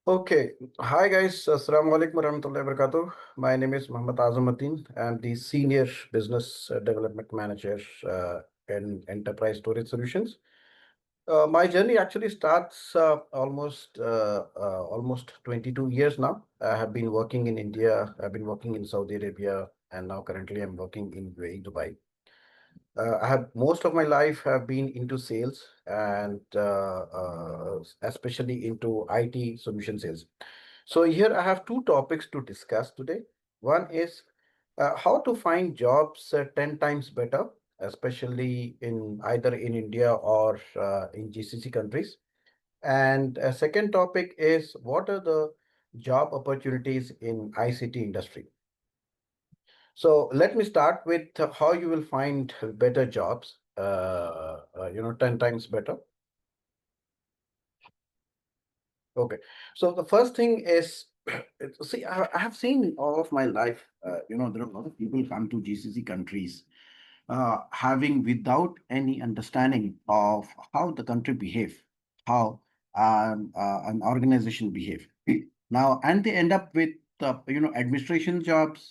Okay. Hi guys. Assalamu alaikum warahmatullahi wabarakatuh. My name is Mohammed Azam. I'm the Senior Business Development Manager in Enterprise Storage Solutions. My journey actually starts almost 22 years now. I have been working in India. I've been working in Saudi Arabia, and now currently I'm working in UAE, Dubai. I have most of my life have been into sales and especially into IT solution sales. So here I have two topics to discuss today. One is how to find jobs 10 times better, especially in either in India or in GCC countries. And a second topic is what are the job opportunities in ICT industry. So let me start with how you will find better jobs, 10 times better. Okay. So the first thing is, see, I have seen all of my life, there are a lot of people come to GCC countries having without any understanding of how the country behave, how an organization behave. Now, and they end up with, administration jobs,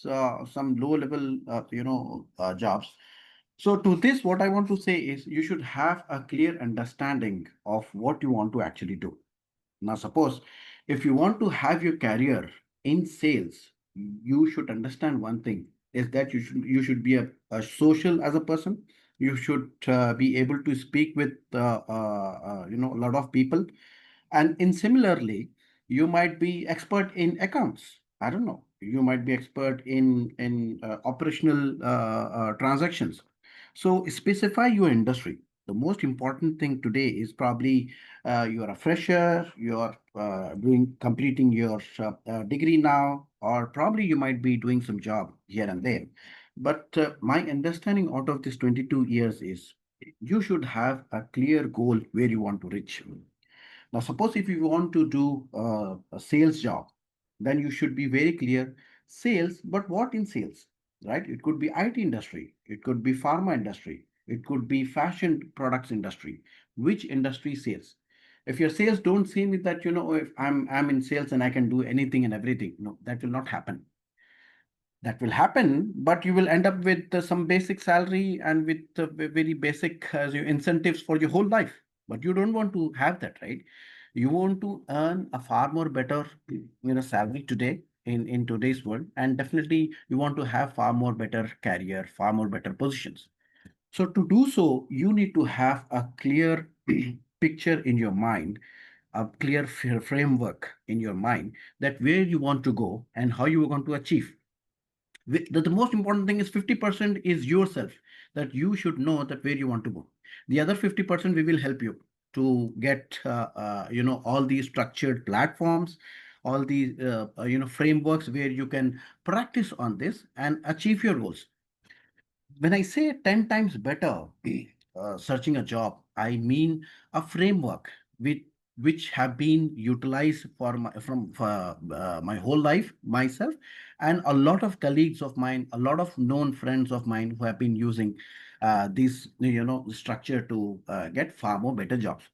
some low level, jobs. So to this, what I want to say is you should have a clear understanding of what you want to actually do. Now, suppose if you want to have your career in sales, you should understand one thing is that you should be a social as a person. You should be able to speak with a lot of people, and in similarly, you might be expert in accounts. I don't know. You might be expert in operational transactions. So specify your industry. The most important thing today is probably you are a fresher, you are doing completing your degree now, or probably you might be doing some job here and there. But my understanding out of this 22 years is you should have a clear goal where you want to reach. Now, suppose if you want to do a sales job, then you should be very clear sales, but what in sales, right? It could be IT industry, it could be pharma industry, it could be fashion products industry. Which industry sales? If your sales don't see me that, if I'm in sales and I can do anything and everything, no, that will not happen. That will happen, but you will end up with some basic salary and with very basic your incentives for your whole life. But you don't want to have that, right? You want to earn a far more better, salary today in today's world, and definitely you want to have far more better career, far more better positions. So to do so, you need to have a clear picture in your mind, a clear framework in your mind that where you want to go and how you are going to achieve. The most important thing is 50% is yourself, that you should know that where you want to go. The other 50% we will help you to get all these structured platforms, all these frameworks where you can practice on this and achieve your goals. When I say 10 times better searching a job, I mean a framework with which have been utilized for my whole life myself, and a lot of colleagues of mine, a lot of known friends of mine who have been using this structure to get far more better jobs.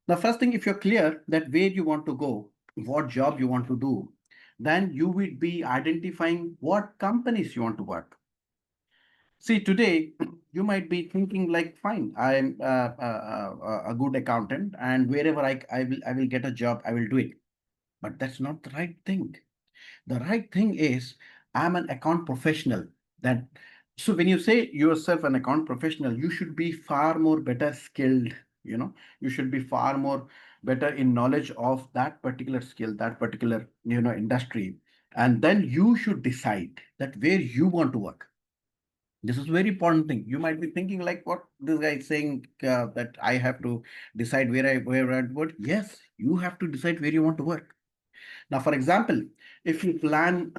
The first thing, if you're clear that where you want to go, what job you want to do, then you will be identifying what companies you want to work. See, today you might be thinking like, fine, I'm a good accountant, and wherever I will get a job, I will do it. But that's not the right thing. The right thing is I'm an account professional. That so when you say yourself an account professional, you should be far more better skilled. You should be far more better in knowledge of that particular skill, that particular industry, and then you should decide that where you want to work. This is very important thing. You might be thinking like, what this guy is saying that I have to decide where I work. Yes, you have to decide where you want to work. Now, for example, if you plan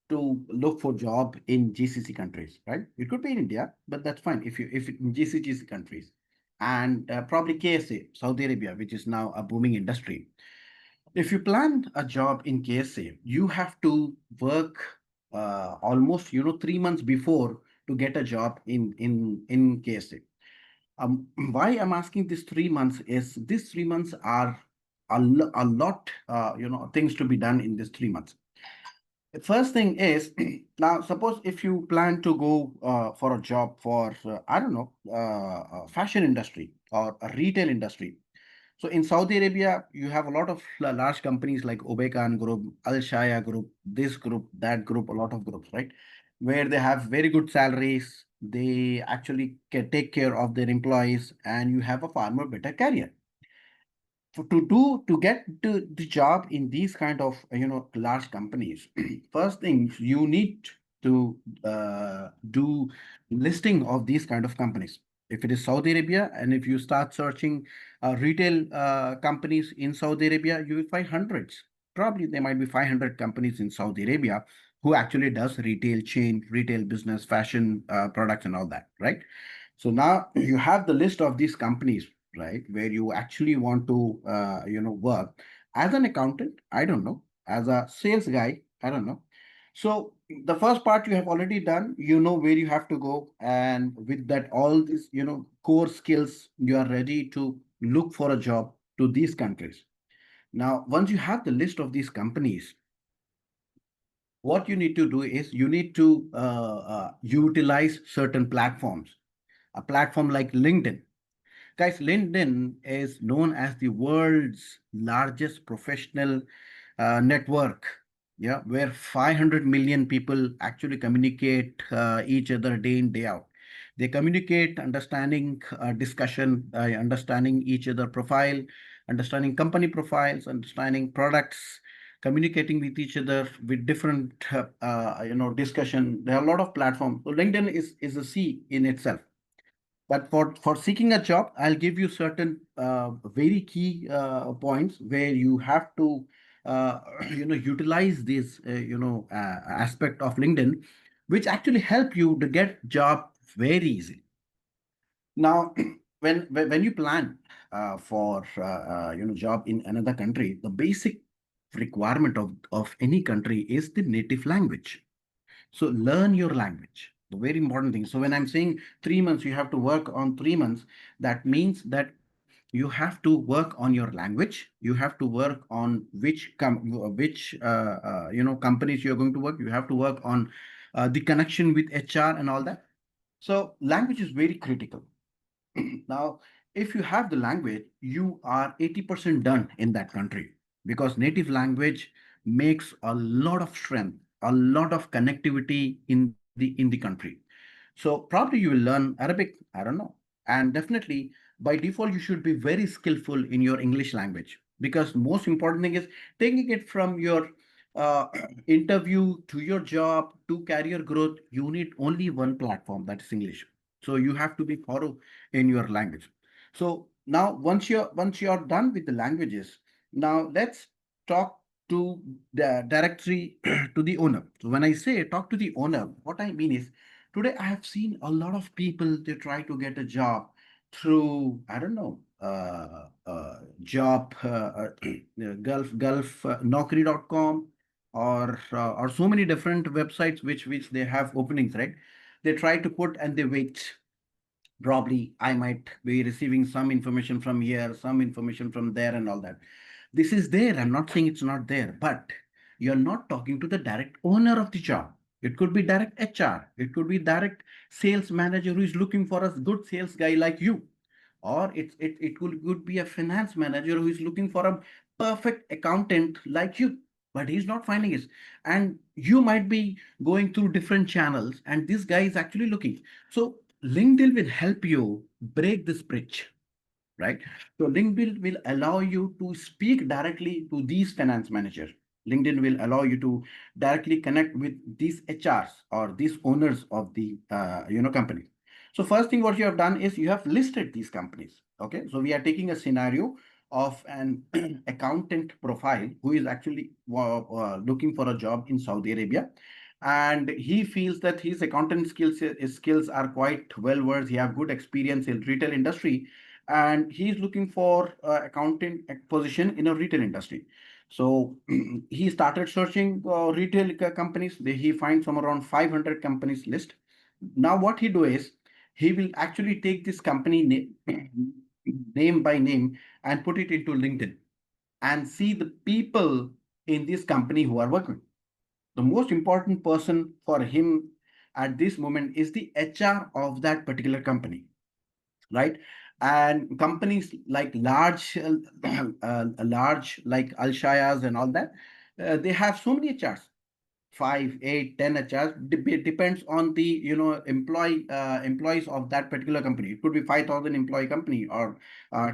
to look for job in GCC countries, right? It could be in India, but that's fine. If in GCC countries, and probably KSA, Saudi Arabia, which is now a booming industry. If you plan a job in KSA, you have to work almost 3 months before to get a job in KSA. Why I'm asking this 3 months is these 3 months are a lot, things to be done in this 3 months. The first thing is, now suppose if you plan to go for a job for I don't know, fashion industry or a retail industry. So in Saudi Arabia, you have a lot of large companies like Obekan Group, Al Shaya Group, this group, that group, a lot of groups, right? Where they have very good salaries. They actually can take care of their employees, and you have a far more better career to get the job in these kind of large companies. First things you need to do listing of these kind of companies. If it is Saudi Arabia, and if you start searching retail companies in Saudi Arabia, you will find hundreds. Probably there might be 500 companies in Saudi Arabia who actually does retail chain, retail business, fashion products and all that, right? So now you have the list of these companies, right, where you actually want to, work as an accountant. I don't know, as a sales guy. I don't know. So the first part you have already done. You know where you have to go, and with that, all these, core skills, you are ready to look for a job to these countries. Now, once you have the list of these companies, what you need to do is you need to utilize certain platforms. A platform like LinkedIn. Guys, LinkedIn is known as the world's largest professional network, yeah, where 500 million people actually communicate each other day in, day out. They communicate, understanding discussion, understanding each other profile, understanding company profiles, understanding products, communicating with each other with different, discussion. There are a lot of platforms. So LinkedIn is a sea in itself. But for seeking a job, I'll give you certain very key points where you have to utilize this aspect of LinkedIn, which actually help you to get job very easily. Now, when you plan for job in another country, the basic requirement of any country is the native language. So learn your language. The very important thing. So when I'm saying 3 months, you have to work on 3 months. That means that you have to work on your language. You have to work on which companies you're going to work. You have to work on the connection with HR and all that. So language is very critical. Now, if you have the language, you are 80% done in that country, because native language makes a lot of strength, a lot of connectivity in the country. So probably you will learn Arabic, I don't know. And definitely by default you should be very skillful in your English language, because most important thing is taking it from your uh, interview to your job to career growth. You need only one platform, that is English. So you have to be thorough in your language. So now once you're done with the languages, now let's talk to the directory to the owner. So when I say talk to the owner, what I mean is, today I have seen a lot of people, they try to get a job through, I don't know, job Gulf Naukri.com, or so many different websites which they have openings, right? They try to put and they wait. Probably I might be receiving some information from here, some information from there, and all that. This is there. I'm not saying it's not there, but you're not talking to the direct owner of the job. It could be direct HR, it could be direct sales manager who is looking for a good sales guy like you, or it could be a finance manager who is looking for a perfect accountant like you, but he's not finding it. And you might be going through different channels, and this guy is actually looking. So LinkedIn will help you break this bridge, right? So LinkedIn will allow you to speak directly to these finance managers. LinkedIn will allow you to directly connect with these HRs or these owners of the company. So first thing what you have done is you have listed these companies. Okay, so we are taking a scenario of an accountant profile who is actually looking for a job in Saudi Arabia, and he feels that his accountant skills are quite well versed. He have good experience in retail industry, and he's looking for accounting position in a retail industry. So he started searching retail companies. He finds some around 500 companies list. Now what he do is he will actually take this company name by name and put it into LinkedIn. and see the people in this company who are working. The most important person for him at this moment is the HR of that particular company, right? And companies like large, large like Alshayas and all that, they have so many HRs, 5, 8, 10 HRs. Depends on the employees of that particular company. It could be 5,000 employee company or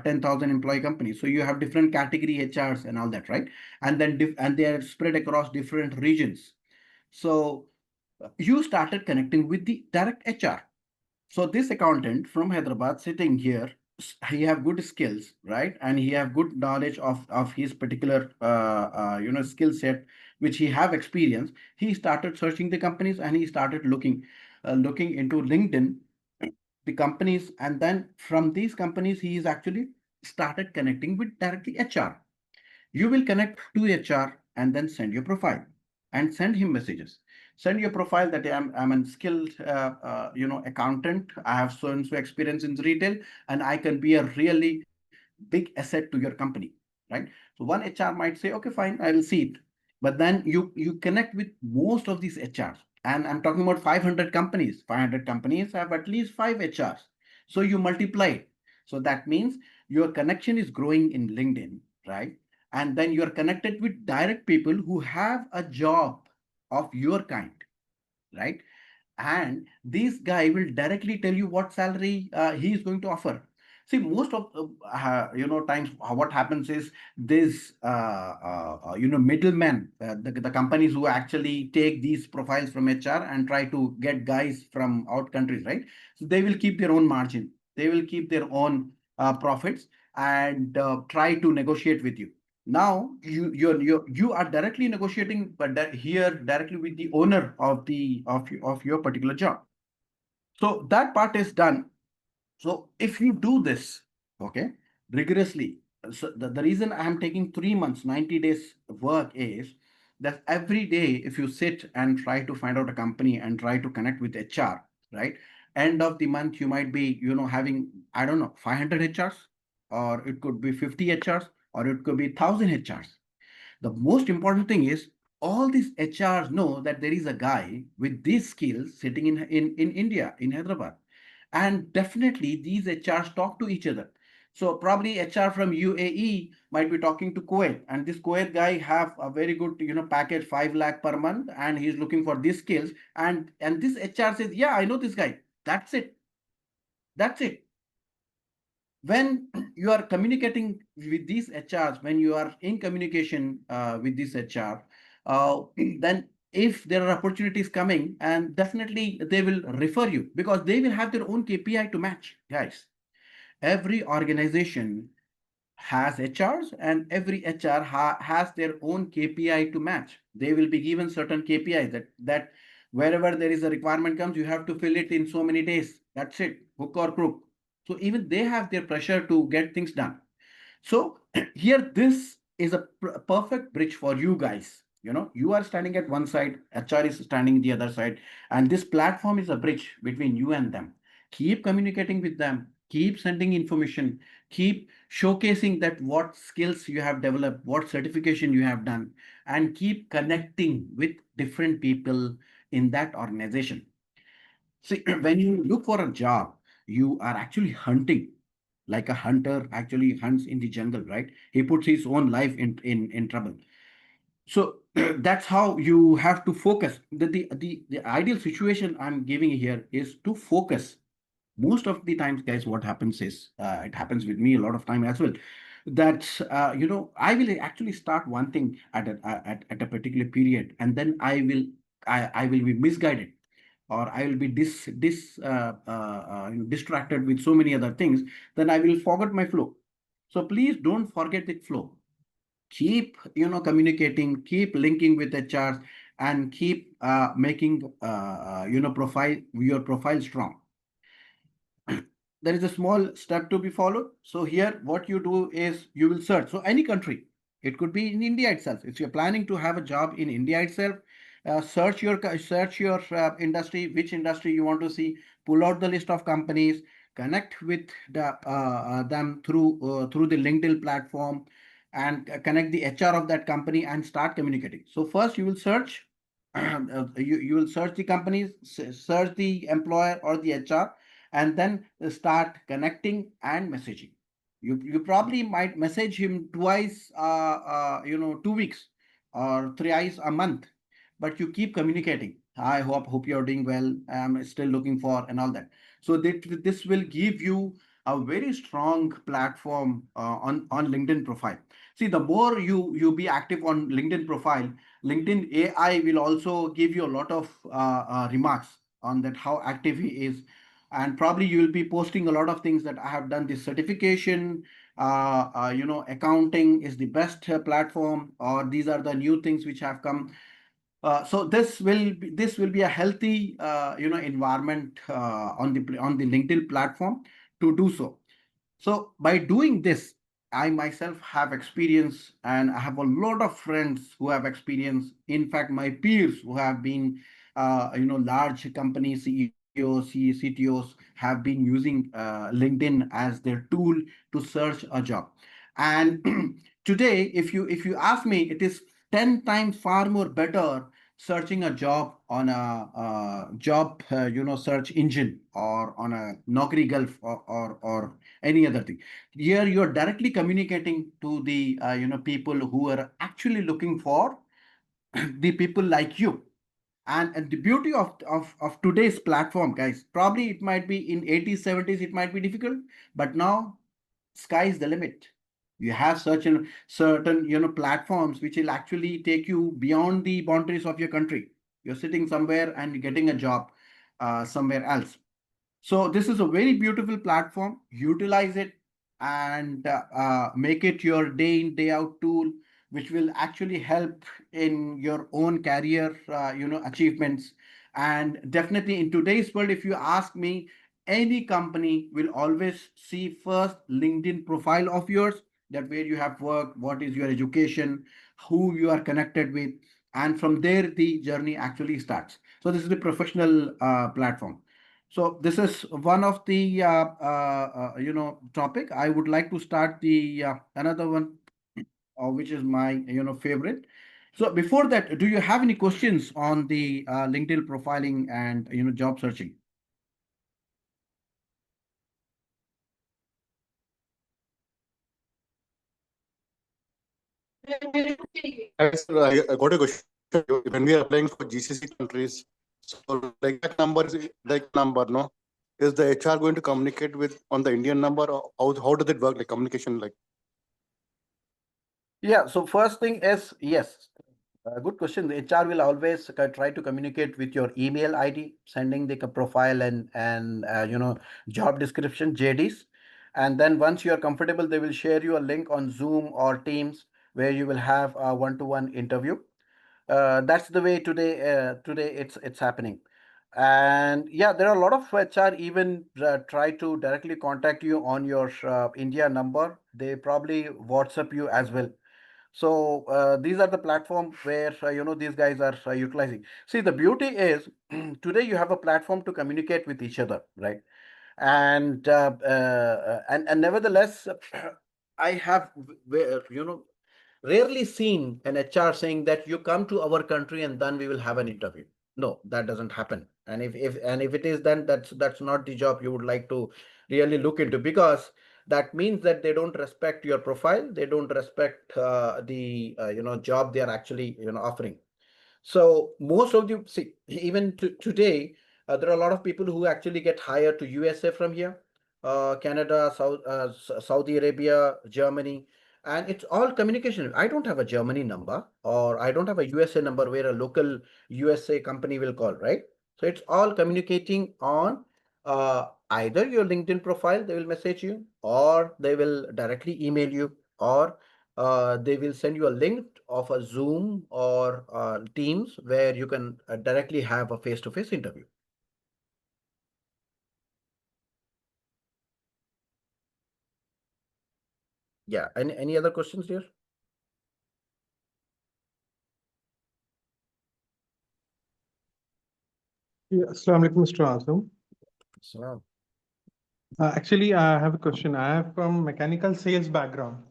10,000 employee company. So you have different category HRs and all that, right? And then and they are spread across different regions. So you started connecting with the direct HR. So this accountant from Hyderabad sitting here, he have good skills, right? And he have good knowledge of his particular skill set, which he have experience. He started searching the companies and he started looking into LinkedIn, the companies, and then from these companies he is actually started connecting with directly HR. You will connect to HR and then send your profile and send him messages. Send your profile that I'm a skilled accountant. I have so and so experience in retail, and I can be a really big asset to your company, right? So one HR might say, okay, fine, I will see it. But then you connect with most of these HRs, and I'm talking about 500 companies. 500 companies have at least 5 HRs. So you multiply it. So that means your connection is growing in LinkedIn, right? And then you're connected with direct people who have a job of your kind, right? And this guy will directly tell you what salary he is going to offer. See, most of times what happens is this middlemen, the companies who actually take these profiles from HR and try to get guys from out countries, right? So they will keep their own margin, they will keep their own profits, and try to negotiate with you. Now you are directly negotiating, but here directly with the owner of your particular job. So that part is done. So if you do this, okay, rigorously, so the reason I am taking 3 months, 90 days work is that every day, if you sit and try to find out a company and try to connect with HR, right? End of the month, you might be, having, I don't know, 500 HRs, or it could be 50 HRs, or it could be 1,000 HRs. The most important thing is all these HRs know that there is a guy with these skills sitting in India, in Hyderabad. And definitely these HRs talk to each other. So probably HR from UAE might be talking to Kuwait, and this Kuwait guy have a very good package, 5 lakh per month, and he's looking for these skills. And this HR says, yeah, I know this guy. That's it. That's it. When you are communicating with these HRs, when you are in communication with this HR, then if there are opportunities coming, and definitely they will refer you because they will have their own KPI to match, guys. Every organization has HRs, and every HR has their own KPI to match. They will be given certain KPIs that wherever there is a requirement comes, you have to fill it in so many days. That's it, hook or crook. So even they have their pressure to get things done. So here, this is a perfect bridge for you guys. You are standing at one side, HR is standing the other side, and this platform is a bridge between you and them. Keep communicating with them, keep sending information, keep showcasing that what skills you have developed, what certification you have done, and keep connecting with different people in that organization. See, when you look for a job, you are actually hunting like a hunter actually hunts in the jungle, right? He puts his own life in trouble. So that's how you have to focus. The ideal situation I'm giving here is to focus. Most of the times, guys, what happens is it happens with me a lot of time as well. That I will actually start one thing at a particular period, and then I will be misguided, or I will be distracted with so many other things, then I will forget my flow. So please don't forget the flow. Keep communicating, keep linking with HRs, and keep making your profile strong. There is a small step to be followed. So here, what you do is you will search. So any country, it could be in India itself. If you're planning to have a job in India itself, search your industry, which industry you want to see. Pull out the list of companies, connect with them through the LinkedIn platform. and connect the HR of that company and start communicating. So first you will search, you will search the companies, search the employer or the HR, and then start connecting and messaging. You probably might message him twice, 2 weeks or thrice a month, but you keep communicating. I hope you're doing well. I'm still looking for and all that. So this will give you a very strong platform on LinkedIn profile. See, the more you be active on LinkedIn profile, LinkedIn AI will also give you a lot of remarks on that how active he is, and probably you will be posting a lot of things that I have done this certification. Accounting is the best platform, or these are the new things which have come. So this will be a healthy environment on the LinkedIn platform to do so. So by doing this, I myself have experience, and I have a lot of friends who have experience. In fact, my peers who have been, large company CEOs, CTOs have been using LinkedIn as their tool to search a job. And today, if you ask me, it is 10 times far more better searching a job on a job search engine or on a Naukri Gulf or any other thing. Here you are directly communicating to the people who are actually looking for the people like you. And the beauty of today's platform, guys, probably it might be in 80s, 70s, it might be difficult, but now sky is the limit. You have certain platforms which will actually take you beyond the boundaries of your country. You're sitting somewhere and getting a job somewhere else. So this is a very beautiful platform. Utilize it and make it your day in day out tool, which will actually help in your own career, achievements. And definitely in today's world, if you ask me, any company will always see first LinkedIn profile of yours, that where you have worked, what is your education, who you are connected with, and from there the journey actually starts. So this is the professional platform. So this is one of the topic. I would like to start the another one, which is my favorite. So before that, do you have any questions on the LinkedIn profiling and job searching? I got a question. When we are applying for GCC countries, so like that number is like number, no? Is the HR going to communicate with on the Indian number, or how does it work? Like communication, like Yeah. So first thing is yes. Good question. The HR will always try to communicate with your email ID, sending the profile and job description JDs, and then once you are comfortable, they will share you a link on Zoom or Teams where you will have a one-to-one interview. That's the way today. Today it's happening, and yeah, there are a lot of HR even try to directly contact you on your India number. They probably WhatsApp you as well. So these are the platforms where these guys are utilizing. See, the beauty is today you have a platform to communicate with each other, right? And nevertheless, I have rarely seen an HR saying that you come to our country and then we will have an interview. No, that doesn't happen. And if it is, then that's not the job you would like to really look into, because that means that they don't respect your profile. They don't respect the job they are actually offering. So most of the see, even today, there are a lot of people who actually get hired to USA from here, Canada, Saudi Arabia, Germany, and it's all communication. I don't have a Germany number, or I don't have a USA number where a local USA company will call, right? So it's all communicating on either your LinkedIn profile, they will message you, or they will directly email you, or they will send you a link of a Zoom or Teams where you can directly have a face-to-face interview. Yeah. Any other questions here? Yeah, Assalamu alaikum, Mr. Azam. So, Actually, I have a question. I have from mechanical sales background.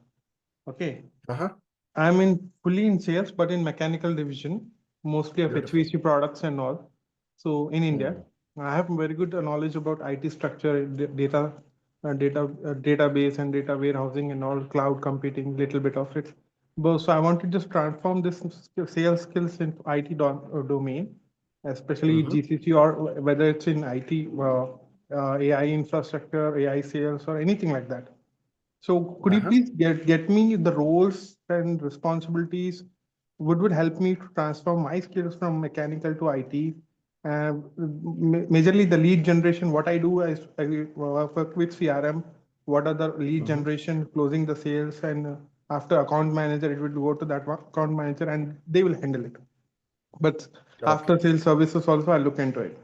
Okay. Uh-huh. I'm in fully in sales, but in mechanical division, mostly of Beautiful. HVAC products and all. So in India, Mm. I have very good knowledge about IT structure, database and data warehousing and all cloud computing, little bit of it. But so I want to just transform this sales skills into IT domain, especially Mm-hmm. GCC or whether it's in IT, AI infrastructure, AI sales or anything like that. So could you Uh-huh. please get me the roles and responsibilities would help me to transform my skills from mechanical to IT? Majorly the lead generation, what I do is I work with CRM. What are the lead Mm-hmm. generation, closing the sales, and after account manager, it will go to that account manager and they will handle it. But Okay. after sales services also, I look into it.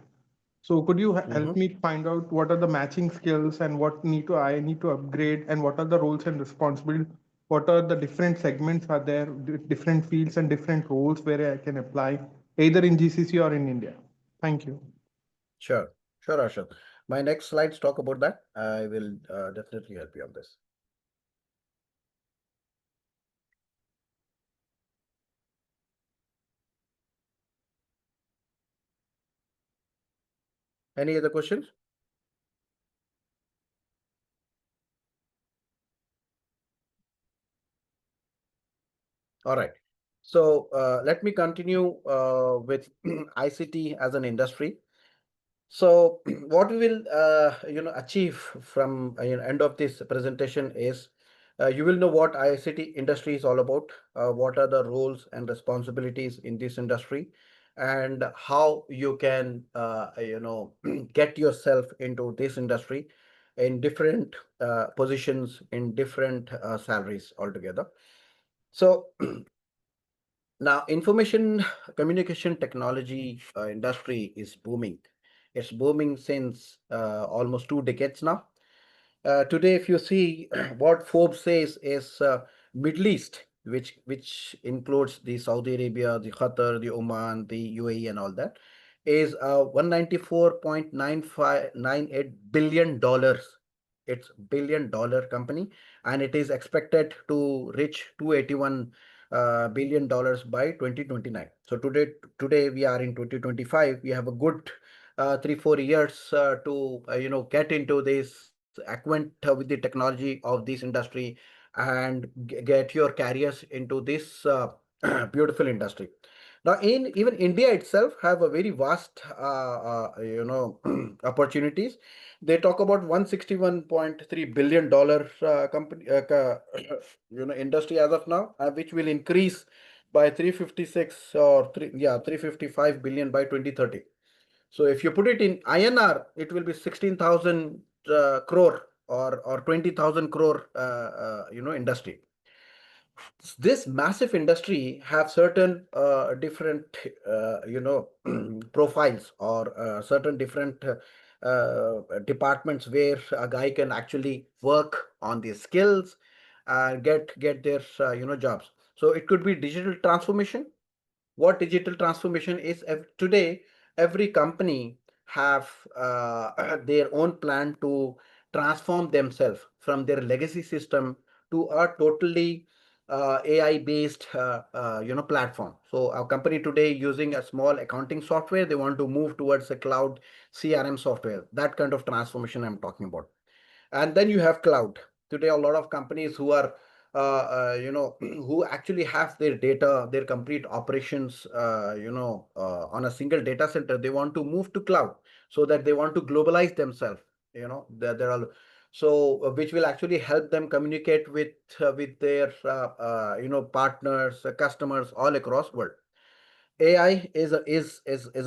So could you help Mm-hmm. me find out what are the matching skills and what I need to upgrade and what are the roles and responsibilities? What are the different segments are there, different fields and different roles where I can apply either in GCC or in India? Thank you. Sure. Sure, Ashok. My next slides talk about that. I will definitely help you on this. Any other questions? All right. So let me continue with ICT as an industry. So what we will achieve from end of this presentation is you will know what ICT industry is all about, what are the roles and responsibilities in this industry, and how you can get yourself into this industry in different positions in different salaries altogether. So now, information communication technology industry is booming. It's booming since almost 2 decades now. Today, if you see what Forbes says is Middle East, which includes the Saudi Arabia, the Qatar, the Oman, the UAE, and all that, is 194.9598 billion dollars. It's billion-dollar company, and it is expected to reach 281 billion dollars by 2029. So today we are in 2025. We have a good 3 4 years to get into this acquaint with the technology of this industry and get your careers into this beautiful industry. Now, in even India itself have a very vast opportunities. They talk about 161.3 billion dollar company industry as of now, which will increase by 356 or 355 billion by 2030. So if you put it in INR, it will be 16,000 crore or 20,000 crore industry. This massive industry have certain different profiles or certain different departments where a guy can actually work on their skills and get their jobs. So it could be digital transformation. What digital transformation is today, every company have their own plan to transform themselves from their legacy system to a totally AI based platform. So our company today using a small accounting software, they want to move towards a cloud CRM software. That kind of transformation I'm talking about. And then you have cloud. Today a lot of companies who are who actually have their data, their complete operations on a single data center, they want to move to cloud, so that they want to globalize themselves. There are, so which will actually help them communicate with their partners, customers all across world. AI is a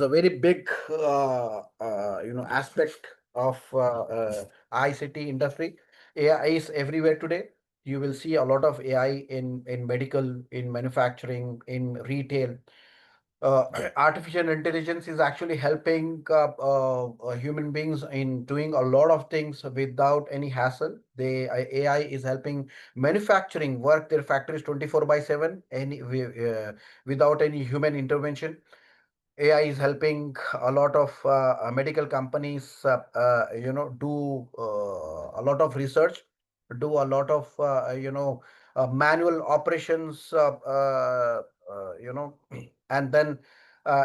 very big aspect of ICT industry. AI is everywhere today. You will see a lot of AI in medical, in manufacturing, in retail. Artificial intelligence is actually helping human beings in doing a lot of things without any hassle. AI is helping manufacturing work their factories 24/7 without any human intervention. AI is helping a lot of medical companies, do a lot of research, do a lot of manual operations, and then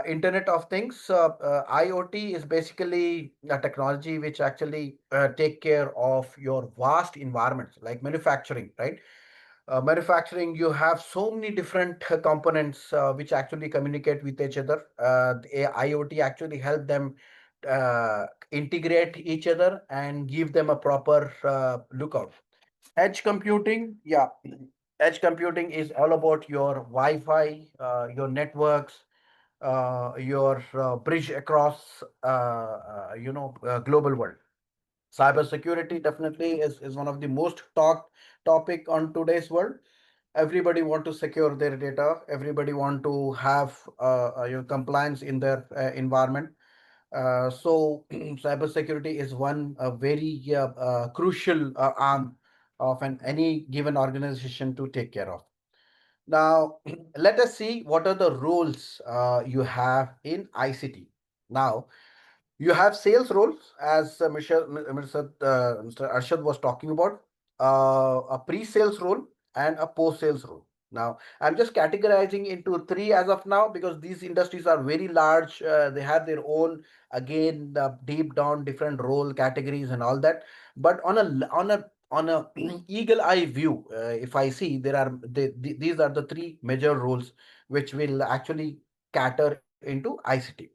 Internet of Things. IoT is basically a technology which actually take care of your vast environments like manufacturing, right? Manufacturing, you have so many different components which actually communicate with each other. The IoT actually help them integrate each other and give them a proper lookout. Edge computing, yeah. Edge computing is all about your Wi-Fi, your networks, your bridge across, global world. Cybersecurity definitely is one of the most talked topic on today's world. Everybody want to secure their data. Everybody want to have compliance in their environment. So cybersecurity is one very crucial arm of any given organization to take care of. Now, let us see what are the roles you have in ICT. Now, you have sales roles, as Mr. Arshad was talking about, a pre-sales role and a post-sales role. Now, I'm just categorizing into three as of now because these industries are very large. They have their own, again, deep down different role categories and all that. But on a eagle eye view, if I see these are the three major roles which will actually cater into ICT.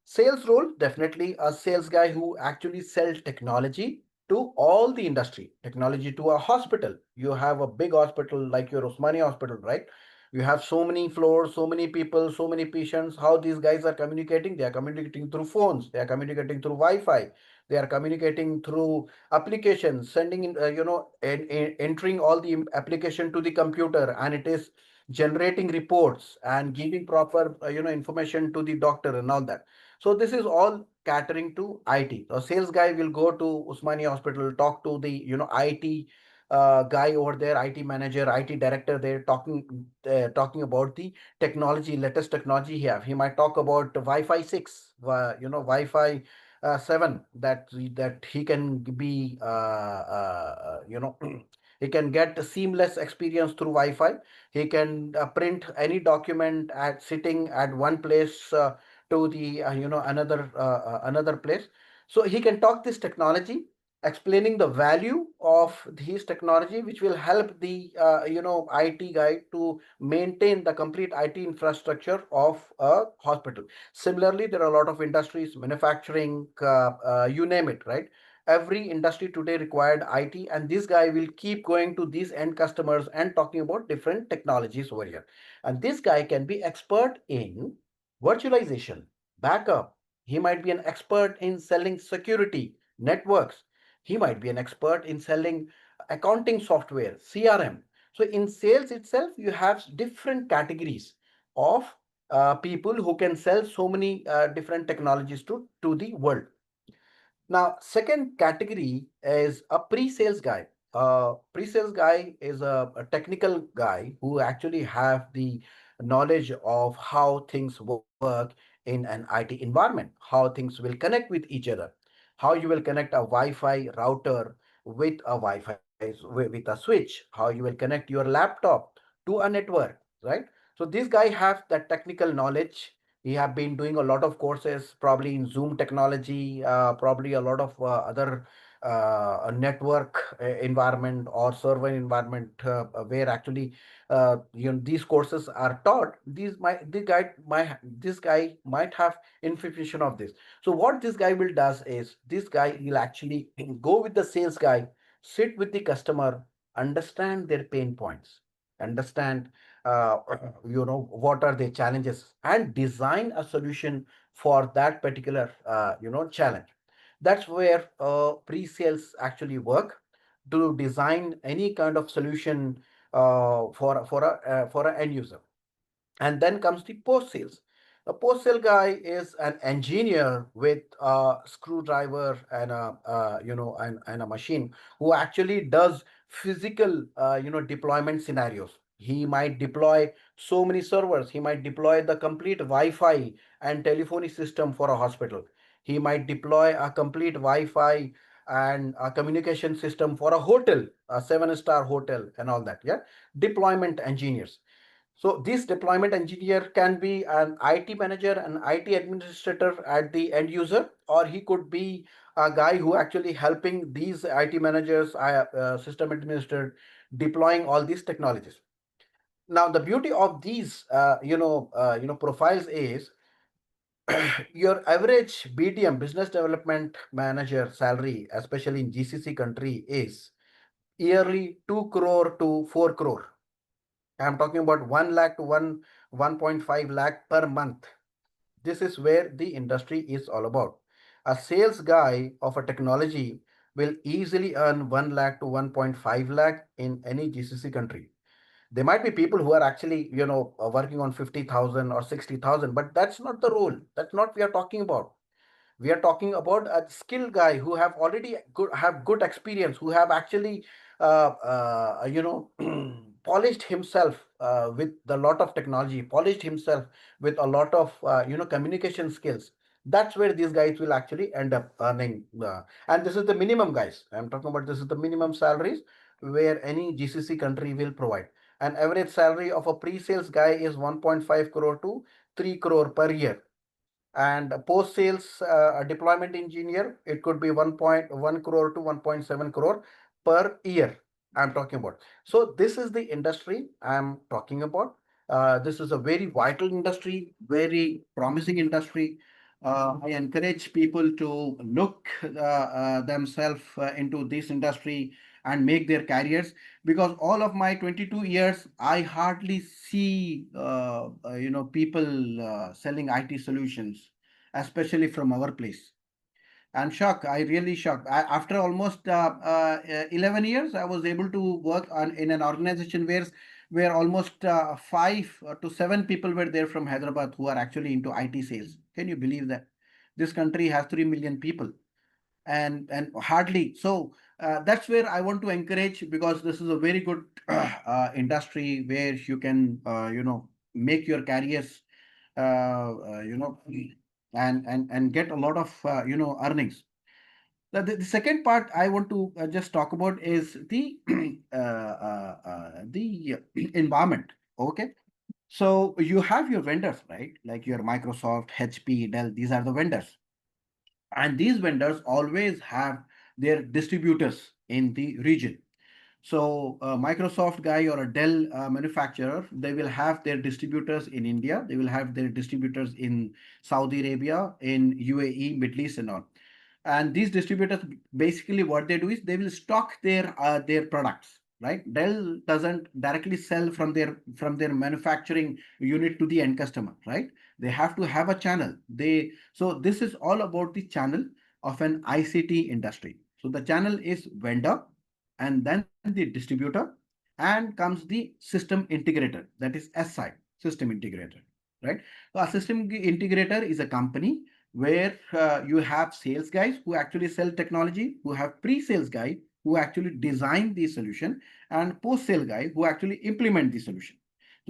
Sales role, definitely a sales guy who actually sells technology to all the industry, technology to a hospital. You have a big hospital like your Osmani hospital, right? You have so many floors, so many people, so many patients. How these guys are communicating? They are communicating through phones. They are communicating through Wi-Fi. They are communicating through applications, sending in, entering all the application to the computer, and it is generating reports and giving proper, information to the doctor and all that. So this is all catering to IT. A sales guy will go to Usmani Hospital, talk to the IT guy over there, IT manager, IT director. They're talking about the technology, latest technology he have. He might talk about Wi-Fi 6, Wi-Fi 7, that he can be he can get a seamless experience through Wi-Fi. He can print any document at sitting at one place to the another place. So he can talk this technology, explaining the value of his technology, which will help the IT guy to maintain the complete IT infrastructure of a hospital. Similarly, there are a lot of industries, manufacturing, you name it, right? Every industry today required IT, and this guy will keep going to these end customers and talking about different technologies over here. And this guy can be expert in virtualization, backup. He might be an expert in selling security, networks. He might be an expert in selling accounting software, CRM. So in sales itself, you have different categories of people who can sell so many different technologies to the world. Now, second category is a pre-sales guy. Pre-sales guy is a technical guy who actually have the knowledge of how things work in an IT environment, how things will connect with each other, how you will connect a Wi-Fi router with a with a switch, how you will connect your laptop to a network, right? So this guy have that technical knowledge. He have been doing a lot of courses, probably in Zoom technology, probably a lot of other network environment or server environment where actually these courses are taught. This guy might have information of this. So what this guy will does is this guy will actually go with the sales guy, sit with the customer, understand their pain points, understand uh, what are the challenges, and design a solution for that particular challenge. That's where pre-sales actually work, to design any kind of solution for a end user. And then comes the post sales. A post sale guy is an engineer with a screwdriver and a machine, who actually does physical deployment scenarios. He might deploy so many servers. He might deploy the complete Wi-Fi and telephony system for a hospital. He might deploy a complete Wi-Fi and a communication system for a hotel, a seven-star hotel, and all that. Yeah, deployment engineers. So this deployment engineer can be an IT manager, an IT administrator at the end user, or he could be a guy who actually helping these IT managers, system administrator, deploying all these technologies. Now, the beauty of these, profiles is your average BDM, business development manager salary, especially in GCC country, is yearly 2 crore to 4 crore. I'm talking about 1 lakh to 1.5 lakh per month. This is where the industry is all about. A sales guy of a technology will easily earn 1 lakh to 1.5 lakh in any GCC country. There might be people who are actually, working on 50,000 or 60,000, but that's not the role. That's not we are talking about. We are talking about a skilled guy who have already have good experience, who have actually polished himself with a lot of technology, polished himself with a lot of communication skills. That's where these guys will actually end up earning, and this is the minimum, guys. I'm talking about, this is the minimum salaries where any GCC country will provide. An average salary of a pre-sales guy is 1.5 crore to 3 crore per year, and post sales deployment engineer, it could be 1.1 crore to 1.7 crore per year. I'm talking about. So this is the industry I'm talking about. This is a very vital industry, very promising industry. I encourage people to look themselves into this industry and make their careers, because all of my 22 years I hardly see people selling IT solutions, especially from our place. I'm shocked. I really shocked. After almost 11 years, I was able to work in an organization where almost 5 to 7 people were there from Hyderabad who are actually into IT sales. Can you believe that? This country has 3 million people, and hardly so. That's where I want to encourage, because this is a very good industry where you can make your careers, and get a lot of earnings. The second part I want to just talk about is the environment. Okay, so you have your vendors, right? Like your Microsoft, HP, Dell. These are the vendors, and these vendors always have their distributors in the region. So a Microsoft guy or a Dell manufacturer, they will have their distributors in India, they will have their distributors in Saudi Arabia, in UAE, Middle East, and all. And these distributors, basically what they do is they will stock their products, right? Dell doesn't directly sell from their manufacturing unit to the end customer, right? They have to have a channel. So this is all about the channel of an ICT industry. So the channel is vendor, and then the distributor, and comes the system integrator, that is SI, system integrator, right? So a system integrator is a company where you have sales guys who actually sell technology, who have pre-sales guy who actually design the solution, and post-sale guy who actually implement the solution.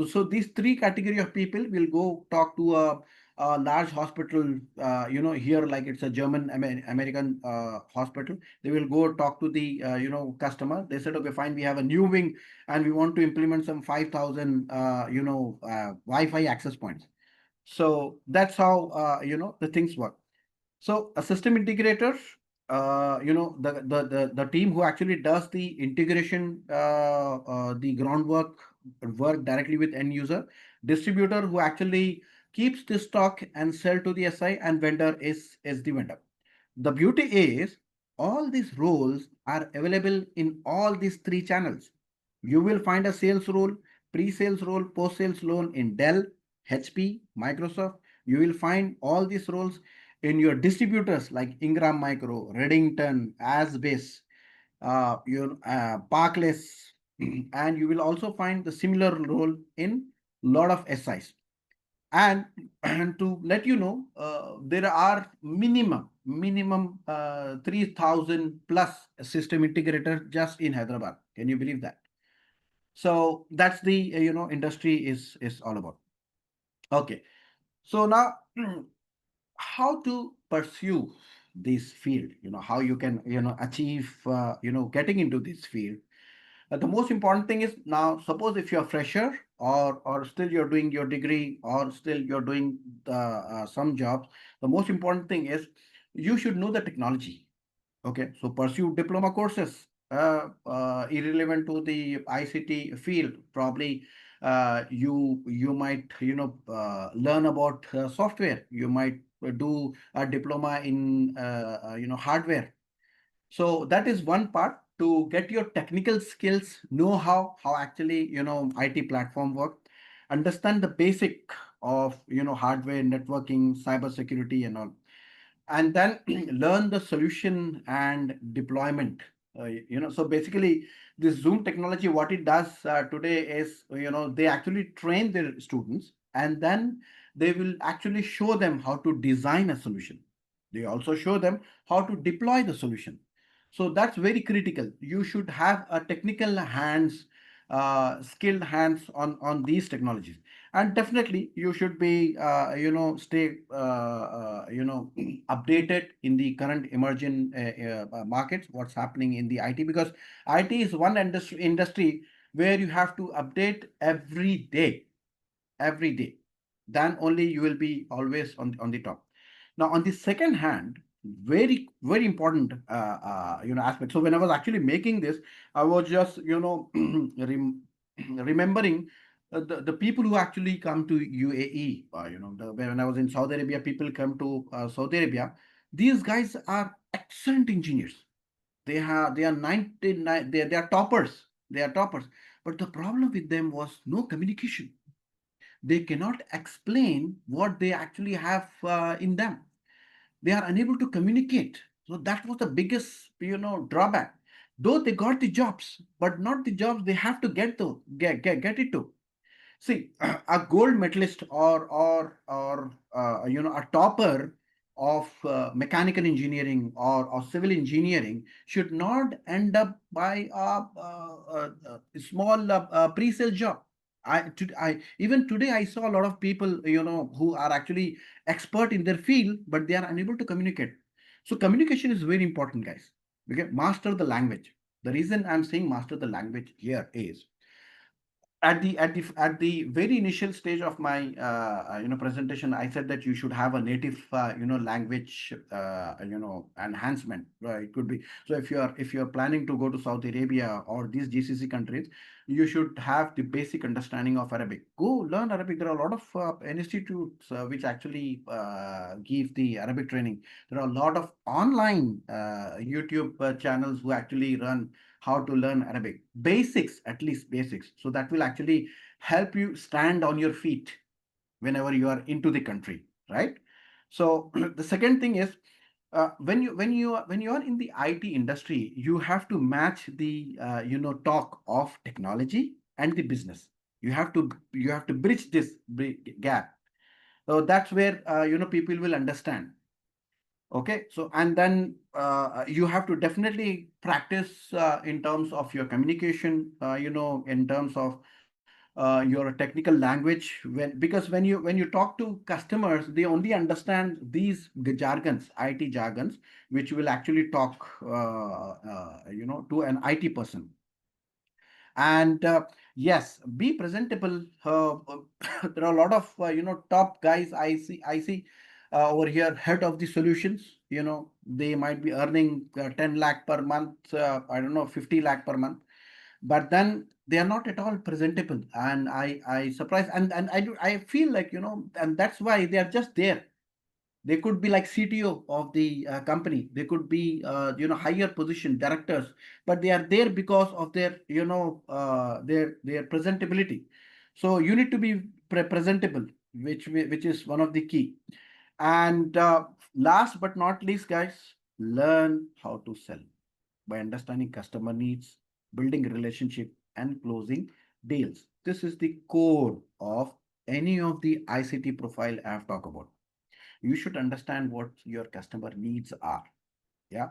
So these three category of people will go talk to a large hospital, here, like it's a German American hospital. They will go talk to the customer. They said, okay, fine, we have a new wing and we want to implement some 5,000 Wi-Fi access points. So that's how the things work. So a system integrator, the team who actually does the integration, the groundwork, work directly with end user. Distributor who actually keeps the stock and sell to the SI, and vendor is the vendor. The beauty is all these roles are available in all these three channels. You will find a sales role, pre-sales role, post-sales role in Dell, HP, Microsoft. You will find all these roles in your distributors like Ingram Micro, Redington, Asbase, Parkless, and you will also find the similar role in lot of SIs. And, and to let you know, there are minimum 3,000 plus system integrator just in Hyderabad. Can you believe that? So that's the industry is all about. Okay, so now how to pursue this field, how you can, achieve, getting into this field. The most important thing is, now suppose if you're a fresher, or still you're doing your degree, or still you're doing some jobs, the most important thing is you should know the technology. Okay, so pursue diploma courses, irrelevant to the ICT field. Probably, you might, learn about software. You might do a diploma in, hardware. So that is one part, to get your technical skills, know how actually, IT platform work, understand the basic of, hardware, networking, cyber security, and all, and then learn the solution and deployment. So basically, this Zoom technology, what it does today is, they actually train their students, and then they will actually show them how to design a solution. They also show them how to deploy the solution. So that's very critical. You should have a technical hands, skilled hands on these technologies. And definitely you should be, stay, updated in the current emerging markets, what's happening in the IT, because IT is one industry where you have to update every day. Then only you will be always on the top. Now, on the second hand, very, very important, aspect. So when I was actually making this, I was just, remembering the people who actually come to UAE. When I was in Saudi Arabia, people come to Saudi Arabia. These guys are excellent engineers. They are 99. They are toppers. They are toppers. But the problem with them was no communication. They cannot explain what they actually have in them. They are unable to communicate. So that was the biggest, drawback. Though they got the jobs, but not the jobs they have to get it to. See, a gold medalist, or a topper of mechanical engineering, or civil engineering, should not end up by a small pre-sale job. I even today I saw a lot of people, who are actually expert in their field, but they are unable to communicate. So communication is very important, guys. Okay, master the language. The reason I'm saying master the language here is, at the very initial stage of my presentation, I said that you should have a native language enhancement. It could be, so if you're planning to go to Saudi Arabia or these GCC countries, you should have the basic understanding of Arabic. Go learn Arabic. There are a lot of institutes which actually give the Arabic training. There are a lot of online YouTube channels who actually run how to learn Arabic. Basics, at least basics. So that will actually help you stand on your feet whenever you are into the country, right? So the second thing is, when you are in the IT industry, you have to match the talk of technology and the business. You have to bridge this gap. So that's where people will understand. Okay, so and then you have to definitely practice in terms of your communication, in terms of your technical language. Because when you talk to customers, they only understand these jargons, IT jargons, which will actually talk, to an IT person. And yes, be presentable. There are a lot of top guys I see over here, head of the solutions. They might be earning 10 lakh per month, I don't know, 50 lakh per month, but then they are not at all presentable. And I surprise, and I feel like, and that's why they are just there. They could be like CTO of the company. They could be, higher position directors, but they are there because of their, their presentability. So you need to be presentable, which is one of the key. And last but not least, guys, learn how to sell by understanding customer needs, building relationship, and closing deals. This is the core of any of the ICT profile I have talked about. You should understand what your customer needs are. Yeah,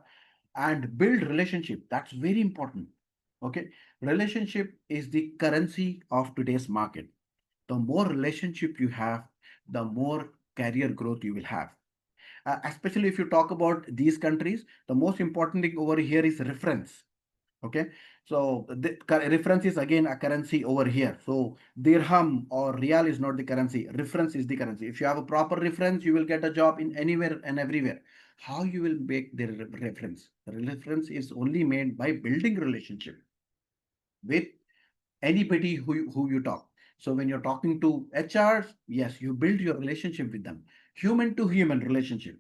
and build relationship. That's very important. Okay, relationship is the currency of today's market. The more relationship you have, the more career growth you will have. especially if you talk about these countries, the most important thing over here is reference. Okay, so the reference is again a currency over here. So dirham or real is not the currency. Reference is the currency. If you have a proper reference, you will get a job in anywhere and everywhere. How you will make the reference? The reference is only made by building relationship with anybody who you talk. So when you're talking to HRs, yes, you build your relationship with them, human to human relationship.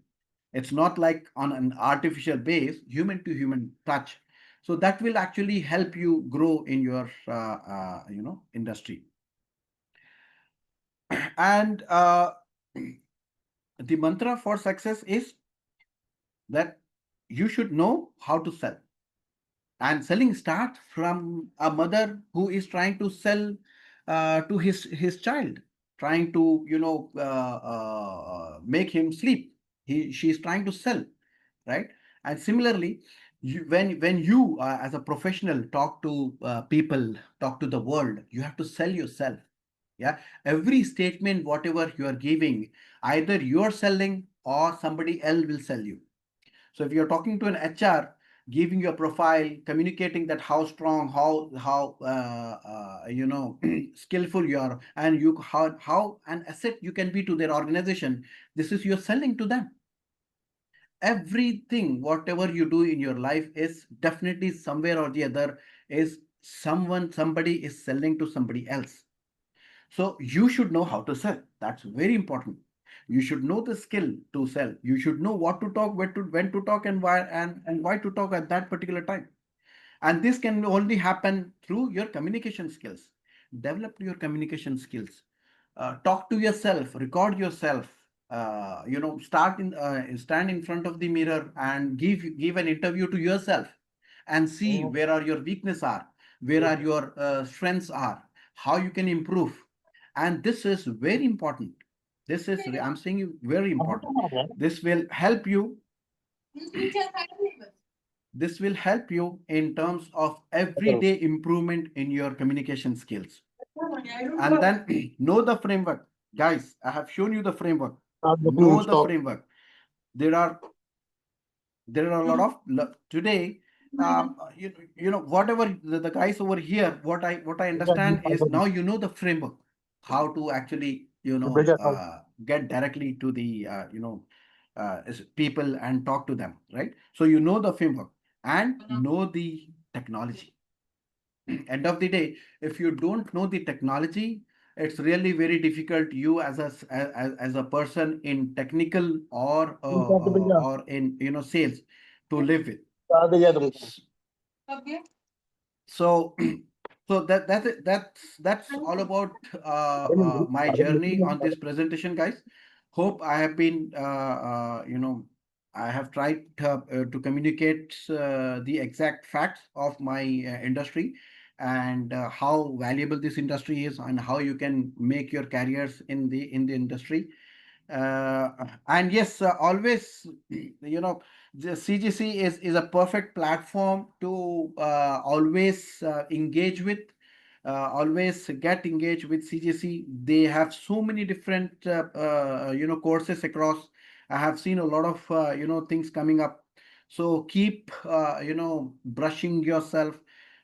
It's not like on an artificial base, human to human touch. So that will actually help you grow in your industry. And the mantra for success is that you should know how to sell. And selling starts from a mother who is trying to sell to his child, trying to make him sleep. She is trying to sell, right? And similarly, when you as a professional talk to people, talk to the world, you have to sell yourself. Yeah, every statement whatever you are giving, either you are selling or somebody else will sell you. So if you're talking to an HR, giving your profile, communicating that how strong, how skillful you are, and you how an asset you can be to their organization, this is you're selling to them. Everything, whatever you do in your life, is definitely somewhere or the other is somebody is selling to somebody else. So you should know how to sell. That's very important. You should know the skill to sell. You should know what to talk, when to talk, and why to talk at that particular time. And this can only happen through your communication skills. Develop your communication skills. Talk to yourself, record yourself. Stand in front of the mirror and give an interview to yourself, and see where are your weakness are, where are your strengths are, how you can improve. And this is very important. I'm saying you very important. This will help you. This will help you in terms of everyday improvement in your communication skills. And then know the framework. Guys, I have shown you the framework. Know the framework. There are a lot of today. Whatever the guys over here, what I understand is now you know the framework, how to actually get directly to the people and talk to them, right? So you know the framework and know the technology. End of the day, if you don't know the technology, it's really very difficult you as a person in technical or in sales to live with. So so that's it. That's all about my journey on this presentation, guys. Hope I have been I have tried to communicate the exact facts of my industry, and how valuable this industry is, and how you can make your careers in the industry. And yes, always, the CGC is a perfect platform to always engage with, always get engaged with CGC. They have so many different courses across. I have seen a lot of things coming up. So keep brushing yourself,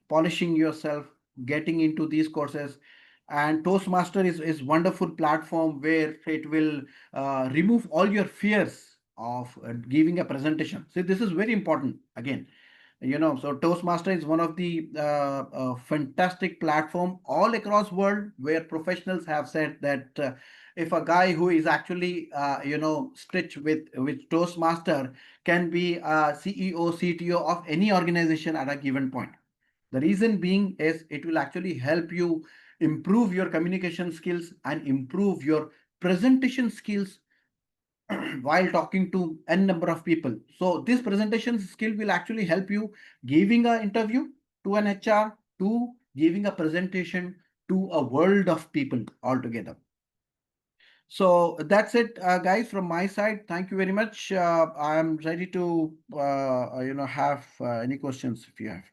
polishing yourself, getting into these courses. And Toastmaster is wonderful platform where it will remove all your fears of giving a presentation. See, this is very important again. So Toastmaster is one of the fantastic platform all across world, where professionals have said that if a guy who is actually stitched with Toastmaster can be a CEO, CTO of any organization at a given point. The reason being is it will actually help you improve your communication skills and improve your presentation skills while talking to n number of people. So this presentation skill will actually help you giving an interview to an HR, to giving a presentation to a world of people altogether. So that's it, guys, from my side. Thank you very much. I'm ready to have any questions if you have.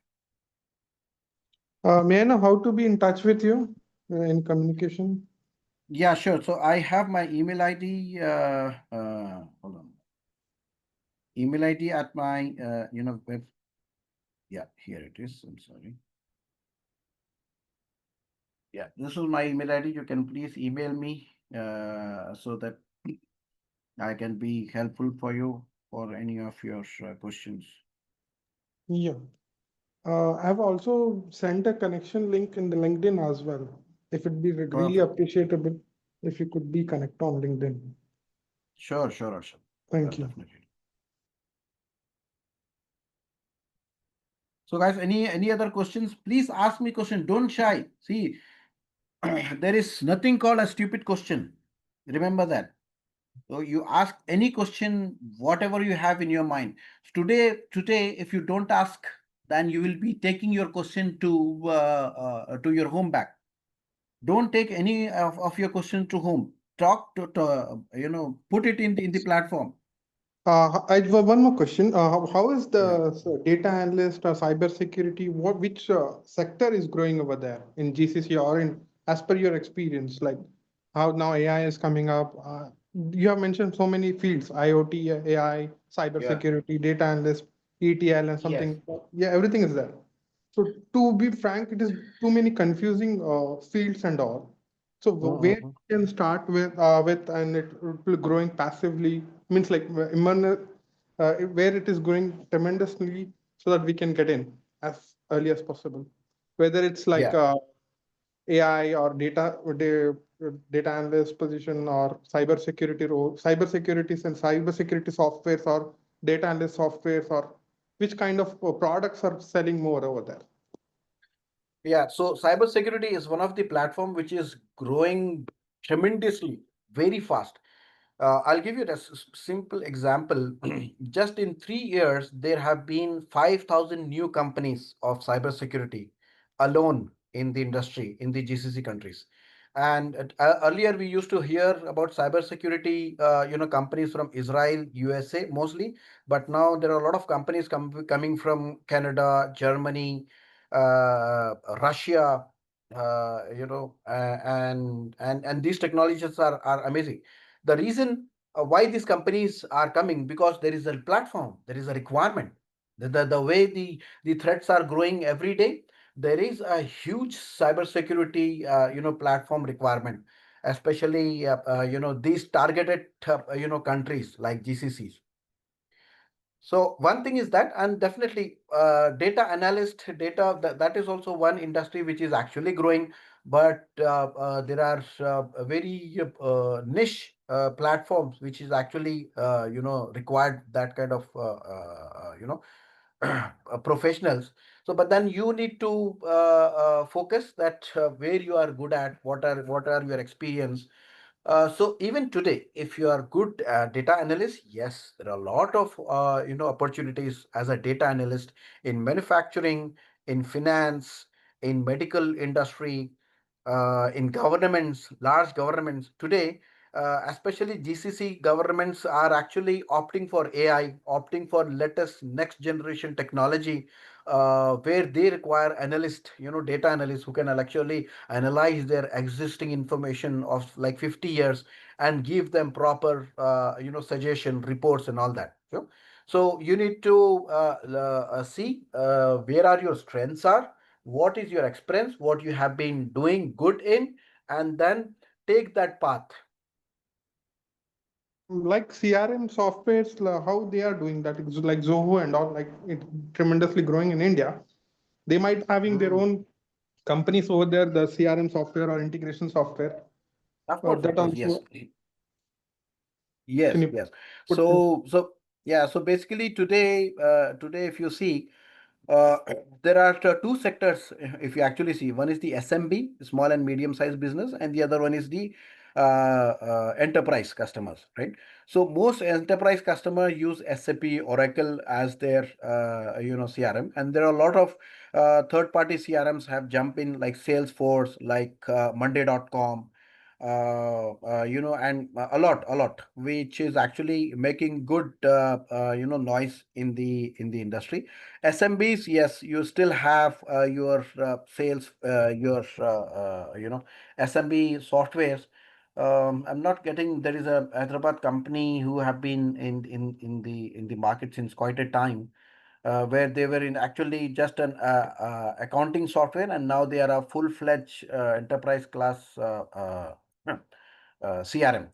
May I know how to be in touch with you in communication? Yeah, sure. So I have my email ID. Hold on. email ID at my web. Yeah, here it is. I'm sorry. Yeah, this is my email ID. You can please email me so that I can be helpful for you for any of your questions. Yeah. I've also sent a connection link in the LinkedIn as well. If it'd be really Perfect. appreciable if you could be connect on LinkedIn. Sure, sure, sure. Thank you. Definitely. So, guys, any other questions? Please ask me question. Don't shy. See, there is nothing called a stupid question. Remember that. So you ask any question, whatever you have in your mind. Today, if you don't ask, then you will be taking your question to your home back. Don't take any of your question to home. Talk put it in the platform. I have one more question. How is Yeah. the data analyst or cyber security? Which sector is growing over there in GCC or in as per your experience? Like how now AI is coming up. You have mentioned so many fields: IoT, AI, cyber Yeah. security, data analyst, ETL, and Yes. something. Yeah, everything is there. So to be frank, it is too many confusing fields and all. So where Mhm. you can start with and it will be growing passively means like where it is growing tremendously so that we can get in as early as possible. Whether it's like Yeah. AI or data analyst position or cyber security role, cyber securities and cyber security softwares or data analyst softwares or which kind of products are selling more over there. Yeah, so cybersecurity is one of the platform which is growing tremendously, very fast. I'll give you a simple example. Just in 3 years, there have been 5,000 new companies of cybersecurity alone in the industry in the GCC countries. And earlier, we used to hear about cybersecurity, companies from Israel, USA mostly. But now there are a lot of companies coming from Canada, Germany, Russia, and these technologies are amazing. The reason why these companies are coming, because there is a platform, there is a requirement. The way the threats are growing every day, there is a huge cybersecurity platform requirement, especially these targeted countries like GCCs. So one thing is that, and definitely data analyst, that is also one industry which is actually growing, but there are very niche platforms which is actually required that kind of professionals. So, but then you need to focus that where you are good at, what are your experience. So even today, if you are good data analyst, yes, there are a lot of opportunities as a data analyst in manufacturing, in finance, in medical industry, in governments, large governments today. Especially GCC governments are actually opting for AI, opting for latest next generation technology, where they require analysts, data analysts who can actually analyze their existing information of like 50 years and give them proper suggestion reports and all that. So you need to see where are your strengths are, what is your experience, what you have been doing good in, and then take that path. Like CRM softwares, how they are doing that? It's like Zoho and all, like it tremendously growing in India. They might having their Mm. own companies over there, the CRM software or integration software. Of That course, yes. also can Yes, you yes. put in? So yeah, so basically today if you see, uh, there are two sectors if you actually see. One is the SMB, small and medium sized business, and the other one is the enterprise customers, right? So most enterprise customer use SAP, Oracle as their CRM, and there are a lot of third party CRMs have jumped in like Salesforce, like Monday.com, and a lot, which is actually making good, noise in the industry. SMBs, yes, you still have your sales, your SMB softwares, I'm not getting. There is a Hyderabad company who have been in the market since quite a time, where they were in actually just an accounting software, and now they are a full-fledged enterprise class CRM.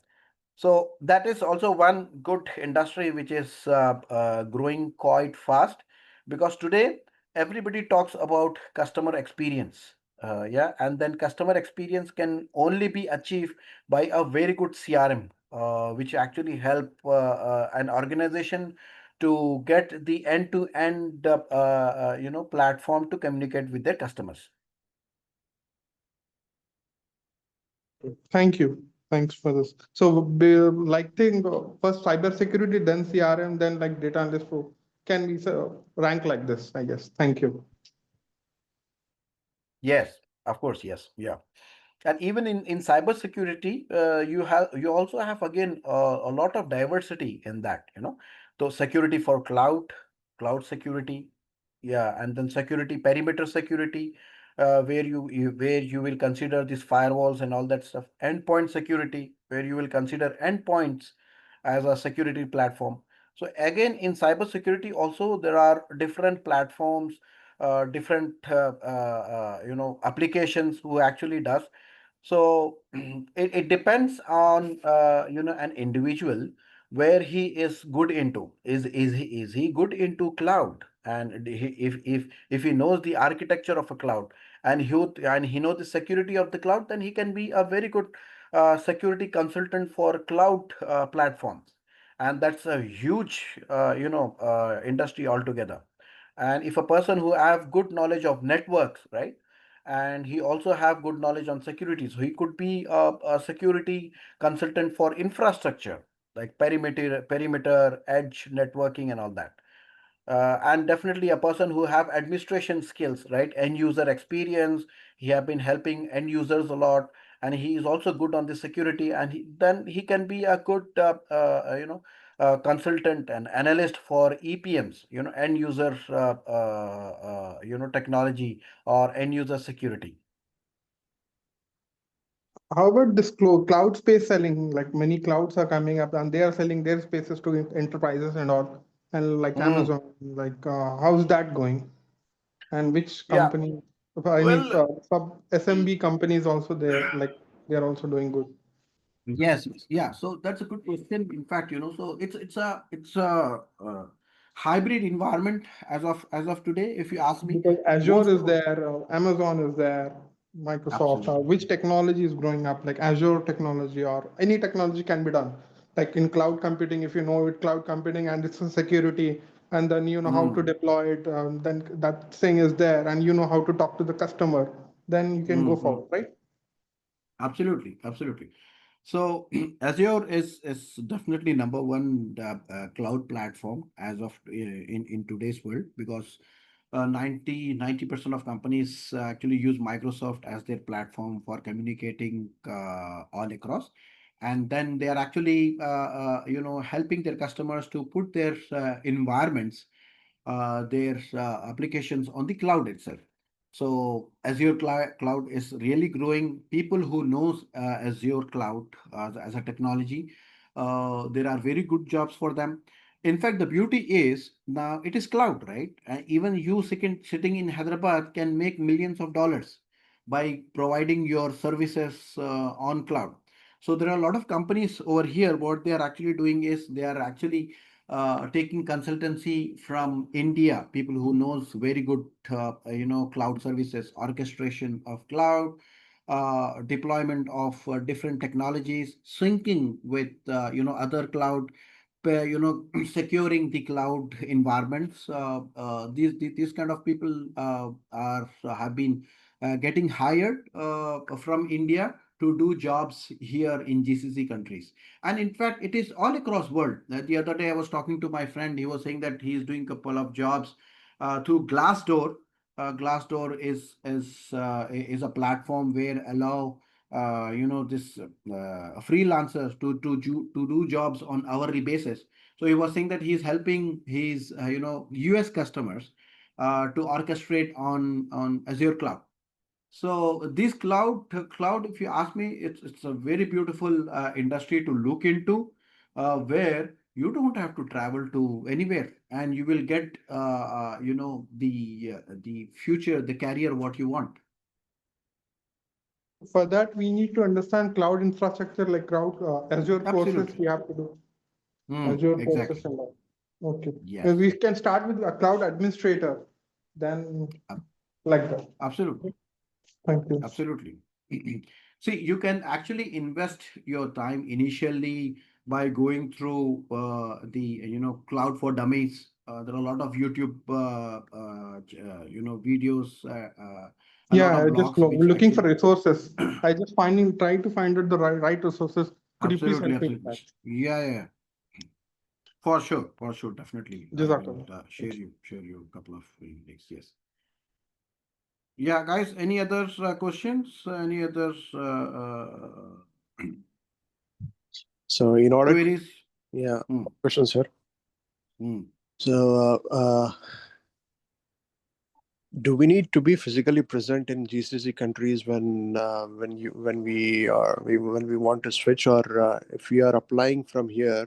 So that is also one good industry which is growing quite fast, because today everybody talks about customer experience. Yeah, and then customer experience can only be achieved by a very good CRM, which actually help an organization to get the end-to-end platform to communicate with their customers. Thank you. Thanks for this. So, like, think first cyber security, then CRM, then like data analyst. Can we rank like this? I guess. Thank you. Yes, of course, yes, yeah. And even in cybersecurity, you also have again a lot of diversity in that, so security for cloud security, yeah, and then security, perimeter security, where you will consider these firewalls and all that stuff. Endpoint security, where you will consider endpoints as a security platform. So again, in cybersecurity also there are different platforms, different applications who actually does. So it depends on an individual where he is good into. Is he good into cloud? And if he knows the architecture of a cloud, and he knows the security of the cloud, then he can be a very good security consultant for cloud platforms. And that's a huge industry altogether. And if a person who have good knowledge of networks, right, and he also have good knowledge on security, so he could be a security consultant for infrastructure, like perimeter edge networking and all that. And definitely a person who have administration skills, right, end user experience. He have been helping end users a lot, and he is also good on the security, and then he can be a good consultant and analyst for EPMs, end user technology, or end user security. How about this cloud space selling? Like many clouds are coming up and they are selling their spaces to enterprises and all, and like Mm. Amazon. Like, how's that going? And which Yeah. company, any Well, sub SMB companies also there, like they are also doing good. yes, yes, yeah. So that's a good question. In fact, so it's a hybrid environment as of today. If you ask me, Because Azure most is of there, Amazon is there, Microsoft. absolutely. Which technology is growing up? Like Azure technology or any technology can be done. Like in cloud computing, if you know it, cloud computing and it's a security, and then you know how to Mm, deploy it, then that thing is there, and you know how to talk to the customer, then you can go mm. forward, right? Absolutely, absolutely. So Azure is definitely number one cloud platform as of in today's world, because 90% of companies actually use Microsoft as their platform for communicating all across, and then they are actually helping their customers to put their environments, their applications on the cloud itself. So Azure Cloud is really growing. People who knows Azure Cloud as a technology, there are very good jobs for them. In fact, the beauty is now it is cloud, right? Even you sitting in Hyderabad can make millions of dollars by providing your services on cloud. So there are a lot of companies over here. What they are actually doing is they are actually taking consultancy from India, people who knows very good, cloud services, orchestration of cloud, deployment of different technologies, syncing with, other cloud, securing the cloud environments. These kind of people have been getting hired from India to do jobs here in GCC countries. And in fact, it is all across world. The other day I was talking to my friend. He was saying that he is doing a couple of jobs through Glassdoor. Glassdoor is a platform where allow this freelancers to do jobs on hourly basis. So he was saying that he is helping his US customers to orchestrate on Azure cloud. So this cloud, if you ask me, it's a very beautiful industry to look into, where you don't have to travel to anywhere, and you will get the future, the career what you want. For that, we need to understand cloud infrastructure like cloud Azure courses Absolutely. we have to do. Azure courses Exactly. and all. Okay. Yes. We can start with a cloud administrator, then Ab- like that. Absolutely. Thank you. Absolutely. See, you can actually invest your time initially by going through the cloud for dummies. There are a lot of YouTube videos, a lot of Yeah, just blogs which looking for actually resources. I just trying to find out the right resources. Could you please absolutely, help me with absolutely. that? Yeah, yeah, yeah. For sure, definitely. I will Jazakallah. share you a couple of links. Yes. Yeah, guys. Any other questions? Any other So in order to, queries? yeah, Hmm. questions here. Hmm. So do we need to be physically present in GCC countries when we want to switch, or if we are applying from here?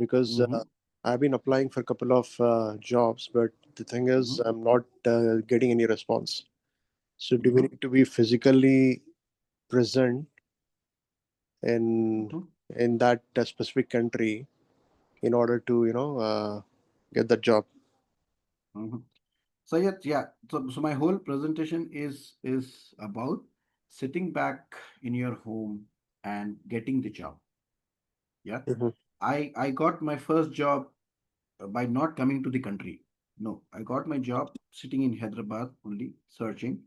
Because Mm-hmm. I've been applying for a couple of jobs, but the thing is, Mm-hmm. I'm not getting any response. So do we Mm-hmm. need to be physically present in Mm-hmm. in that specific country in order to get that job? Mm-hmm. So yeah. So my whole presentation is about sitting back in your home and getting the job. Yeah. Hmm. I got my first job by not coming to the country. No, I got my job sitting in Hyderabad only, searching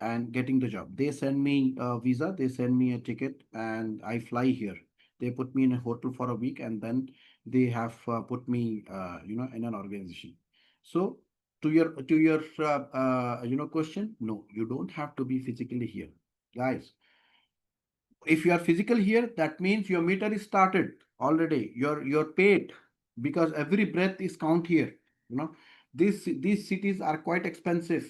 and getting the job. They send me a visa, they send me a ticket, and I fly here. They put me in a hotel for a week, and then they have put me, in an organization. So to your question, no, you don't have to be physically here, guys. If you are physical here, that means your meter is started already. You're paid because every breath is count here. You know, these cities are quite expensive.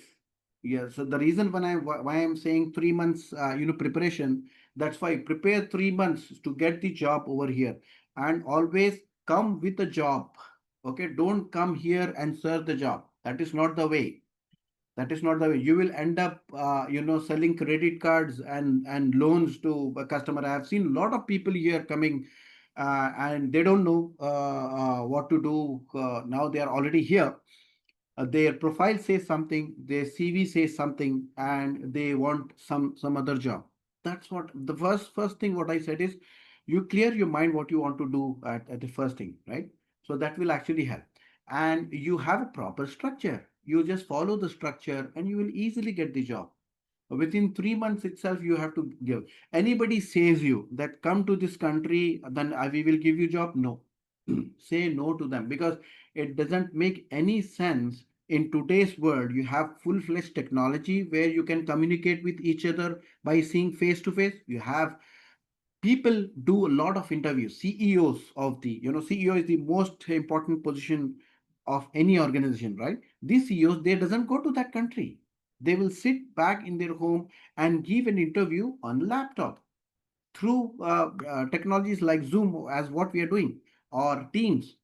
Yeah, so the reason why I'm saying 3 months, preparation. That's why prepare 3 months to get the job over here, and always come with a job. Okay, don't come here and search the job. That is not the way. That is not the way. You will end up selling credit cards and loans to a customer. I have seen a lot of people here coming, and they don't know what to do. Now they are already here. Their profile says something, their CV says something, and they want some other job. That's what the first thing what I said is, you clear your mind what you want to do at the first thing, right? So that will actually help. And you have a proper structure. You just follow the structure and you will easily get the job. Within 3 months itself, you have to give. Anybody says you that come to this country, then we will give you job. No, say no to them, because it doesn't make any sense. In today's world, you have full-fledged technology where you can communicate with each other by seeing face to face. You have people do a lot of interviews. CEOs of the, CEO is the most important position of any organization, right? These CEOs, they doesn't go to that country. They will sit back in their home and give an interview on laptop through technologies like Zoom, as what we are doing, or Teams.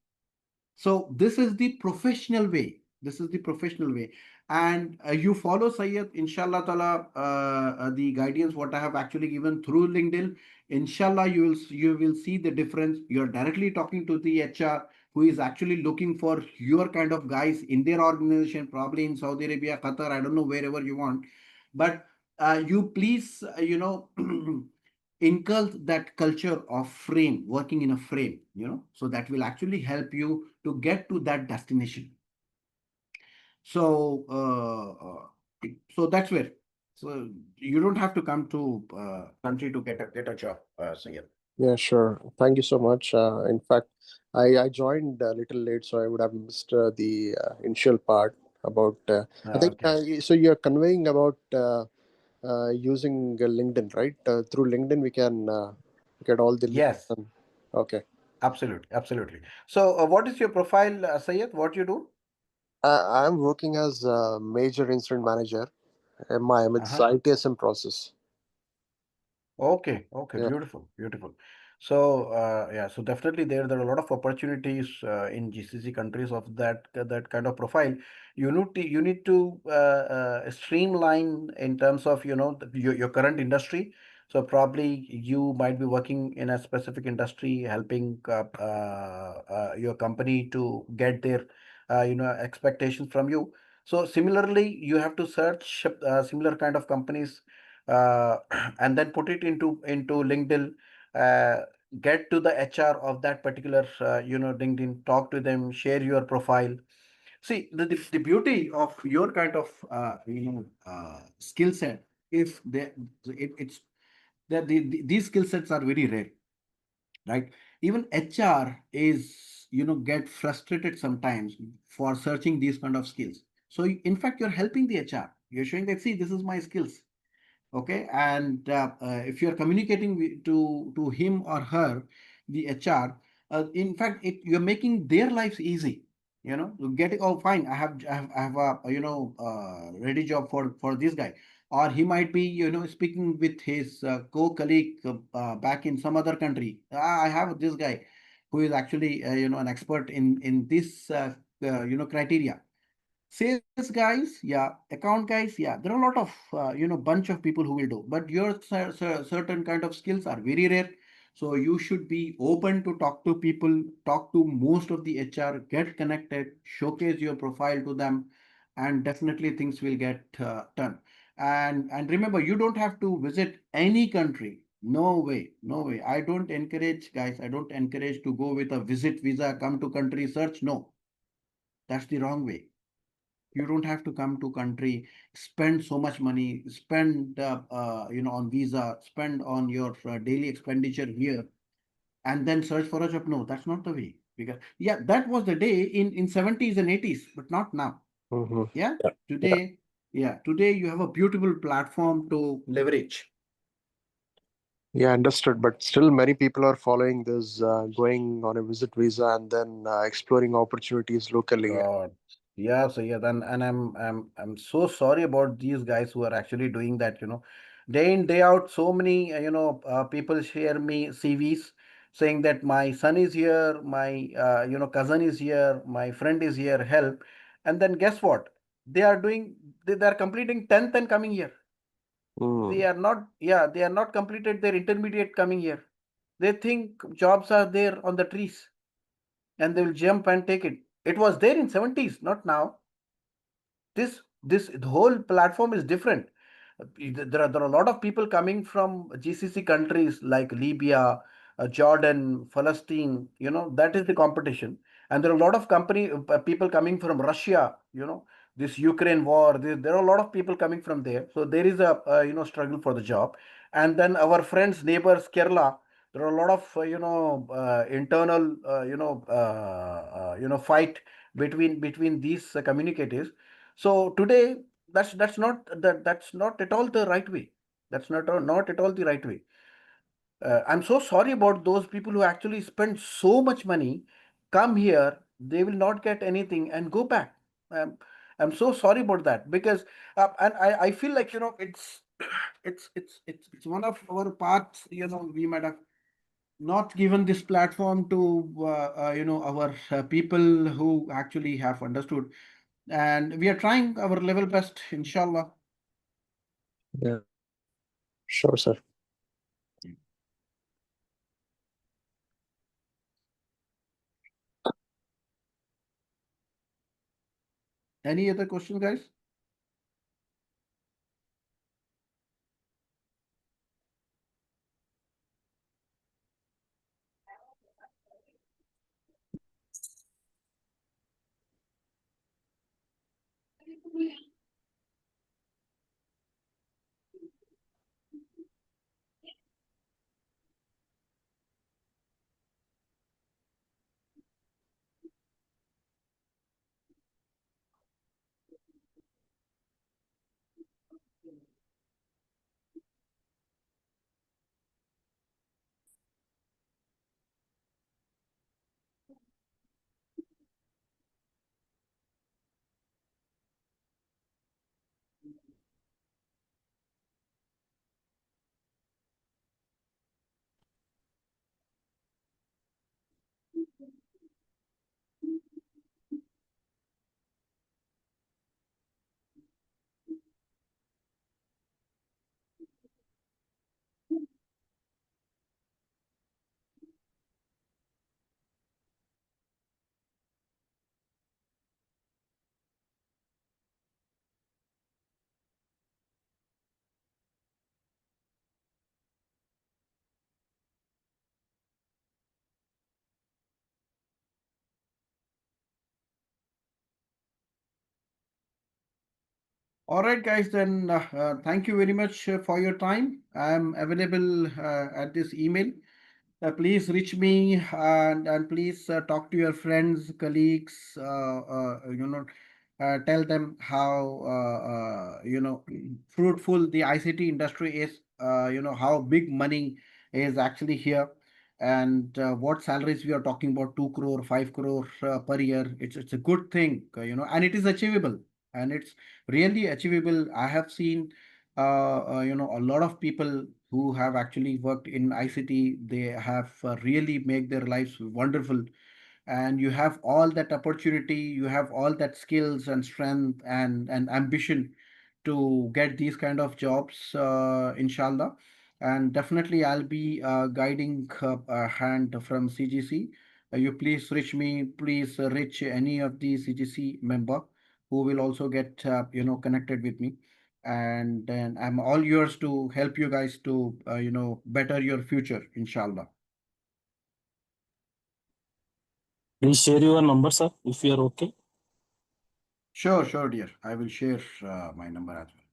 So this is the professional way. This is the professional way. And you follow Sayyid, inshallah ta'ala, the guidance what I have actually given through LinkedIn. Inshallah, you will see the difference. You're directly talking to the HR who is actually looking for your kind of guys in their organization, probably in Saudi Arabia, Qatar, I don't know, wherever you want. But you please, inculcate that culture of frame, working in a frame, so that will actually help you to get to that destination. So so that's where, so you don't have to come to country to get a job, Sayed. Yeah, sure. Thank you so much. In fact, I joined a little late, so I would have missed the initial part about. I think Okay. so. You're conveying about using LinkedIn, right? Through LinkedIn, we can get all the links. Yes, Okay. absolutely. So what is your profile, Sayed? What you do? I'm working as a major incident manager MI, I mean, it's Uh-huh. ITSM process. Okay, okay, Yeah. beautiful, beautiful. So, yeah, so definitely there are a lot of opportunities in GCC countries of that kind of profile. You need to streamline in terms of your current industry. So probably you might be working in a specific industry, helping your company to get their expectations from you. So similarly, you have to search similar kind of companies uh, and then put it into LinkedIn. Uh, get to the HR of that particular LinkedIn. Talk to them. Share your profile. See the beauty of your kind of skill set. If they it's that these skill sets are very rare, right? Even HR is get frustrated sometimes for searching these kind of skills. So in fact, you're helping the HR. You're showing that, see, this is my skills. Okay, and if you are communicating to him or her, the HR, in fact you're making their lives easy. Getting, oh fine, I have a ready job for this guy. Or he might be speaking with his co-colleague back in some other country. I have this guy who is actually an expert in this criteria. Sales guys, yeah. Account guys, yeah. There are a lot of bunch of people who will do, but your certain kind of skills are very rare. So you should be open to talk to people, talk to most of the HR, get connected, showcase your profile to them, and definitely things will get done. And remember, you don't have to visit any country. No way, no way. I don't encourage, guys. I don't encourage to go with a visit visa, come to country search. No, that's the wrong way. You don't have to come to country, spend so much money, spend on visa, spend on your daily expenditure here, and then search for a job. No, that's not the way. Because yeah, that was the day in 70s and 80s, but not now. Hmm. Yeah, Yeah. Yeah. today, yeah, today you have a beautiful platform to leverage. Yeah, understood. But still, many people are following this, going on a visit visa and then exploring opportunities locally. God. Yeah, so yeah, then and I'm so sorry about these guys who are actually doing that, day in, day out. So many people share me CVs saying that my son is here, my cousin is here, my friend is here, help. And then guess what? They are doing they are completing 10th and coming here. Mm. They are not completed their intermediate coming here. They think jobs are there on the trees and they will jump and take it. It was there in 70s, not now. This the whole platform is different. There are a lot of people coming from GCC countries like Libya, Jordan, Palestine. That is the competition, and there are a lot of people coming from Russia. This Ukraine war. There are a lot of people coming from there. So there is a struggle for the job, and then our friends, neighbors, Kerala. There are a lot of internal fight between these communicators. So today, that's not at all the right way. That's not at all the right way. I'm so sorry about those people who actually spend so much money, come here, they will not get anything and go back. Um, I'm so sorry about that because and I feel like it's it's one of our parts. We might have not given this platform to our people who actually have understood, and we are trying our level best, inshallah. Yeah, sure, sir. Any other question, guys? All right, guys, then thank you very much for your time. I'm available at this email. Please reach me and please talk to your friends, colleagues, tell them how, fruitful the ICT industry is, how big money is actually here and what salaries we are talking about 2 crore, 5 crore per year. It's a good thing, and it is achievable and it's really achievable. I have seen, a lot of people who have actually worked in ICT, they have really make their lives wonderful. And you have all that opportunity, you have all that skills and strength and ambition to get these kind of jobs, inshallah. And definitely, I'll be guiding a hand from CGC. You please reach me, please reach any of the CGC member who will also get, connected with me, and then I'm all yours to help you guys to better your future, inshallah. Please share your number, sir, if you are okay. Sure, sure, dear. I will share my number as well.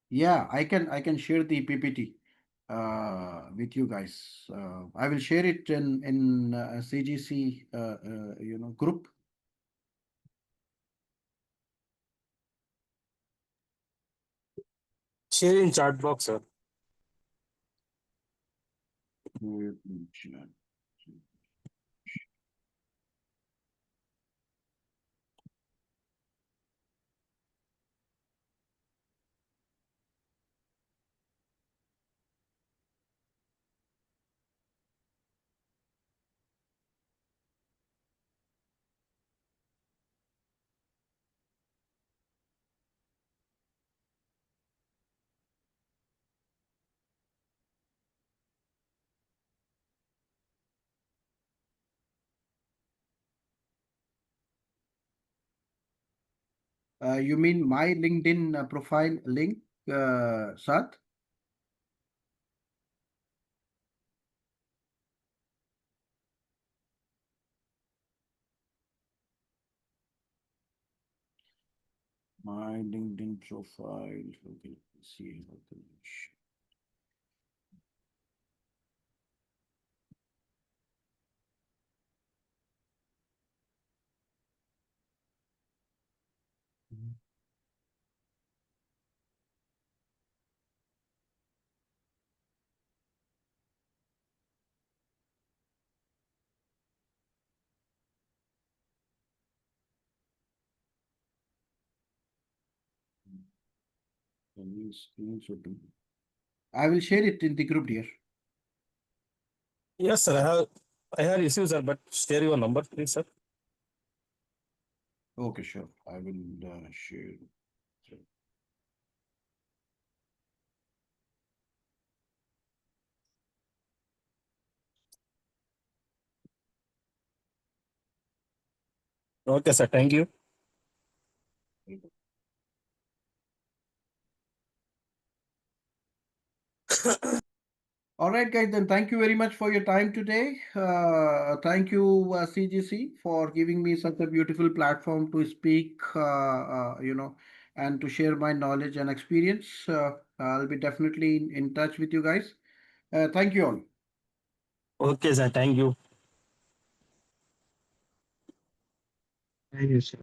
Yeah, I can share the PPT with you guys. I will share it in CGC group. Share in chat box, sir. You mean my LinkedIn profile link, Sat? My LinkedIn profile. Okay, let's see. I will share it in the group, dear. Yes, sir. I have issues, sir, but share your number, please, sir. Okay, sure. I will share. Okay, sir. Thank you. All right, guys, then thank you very much for your time today. Thank you, CGC, for giving me such a beautiful platform to speak, and to share my knowledge and experience. I'll be definitely in touch with you guys. Thank you all. Okay, sir. Thank you. Thank you, sir.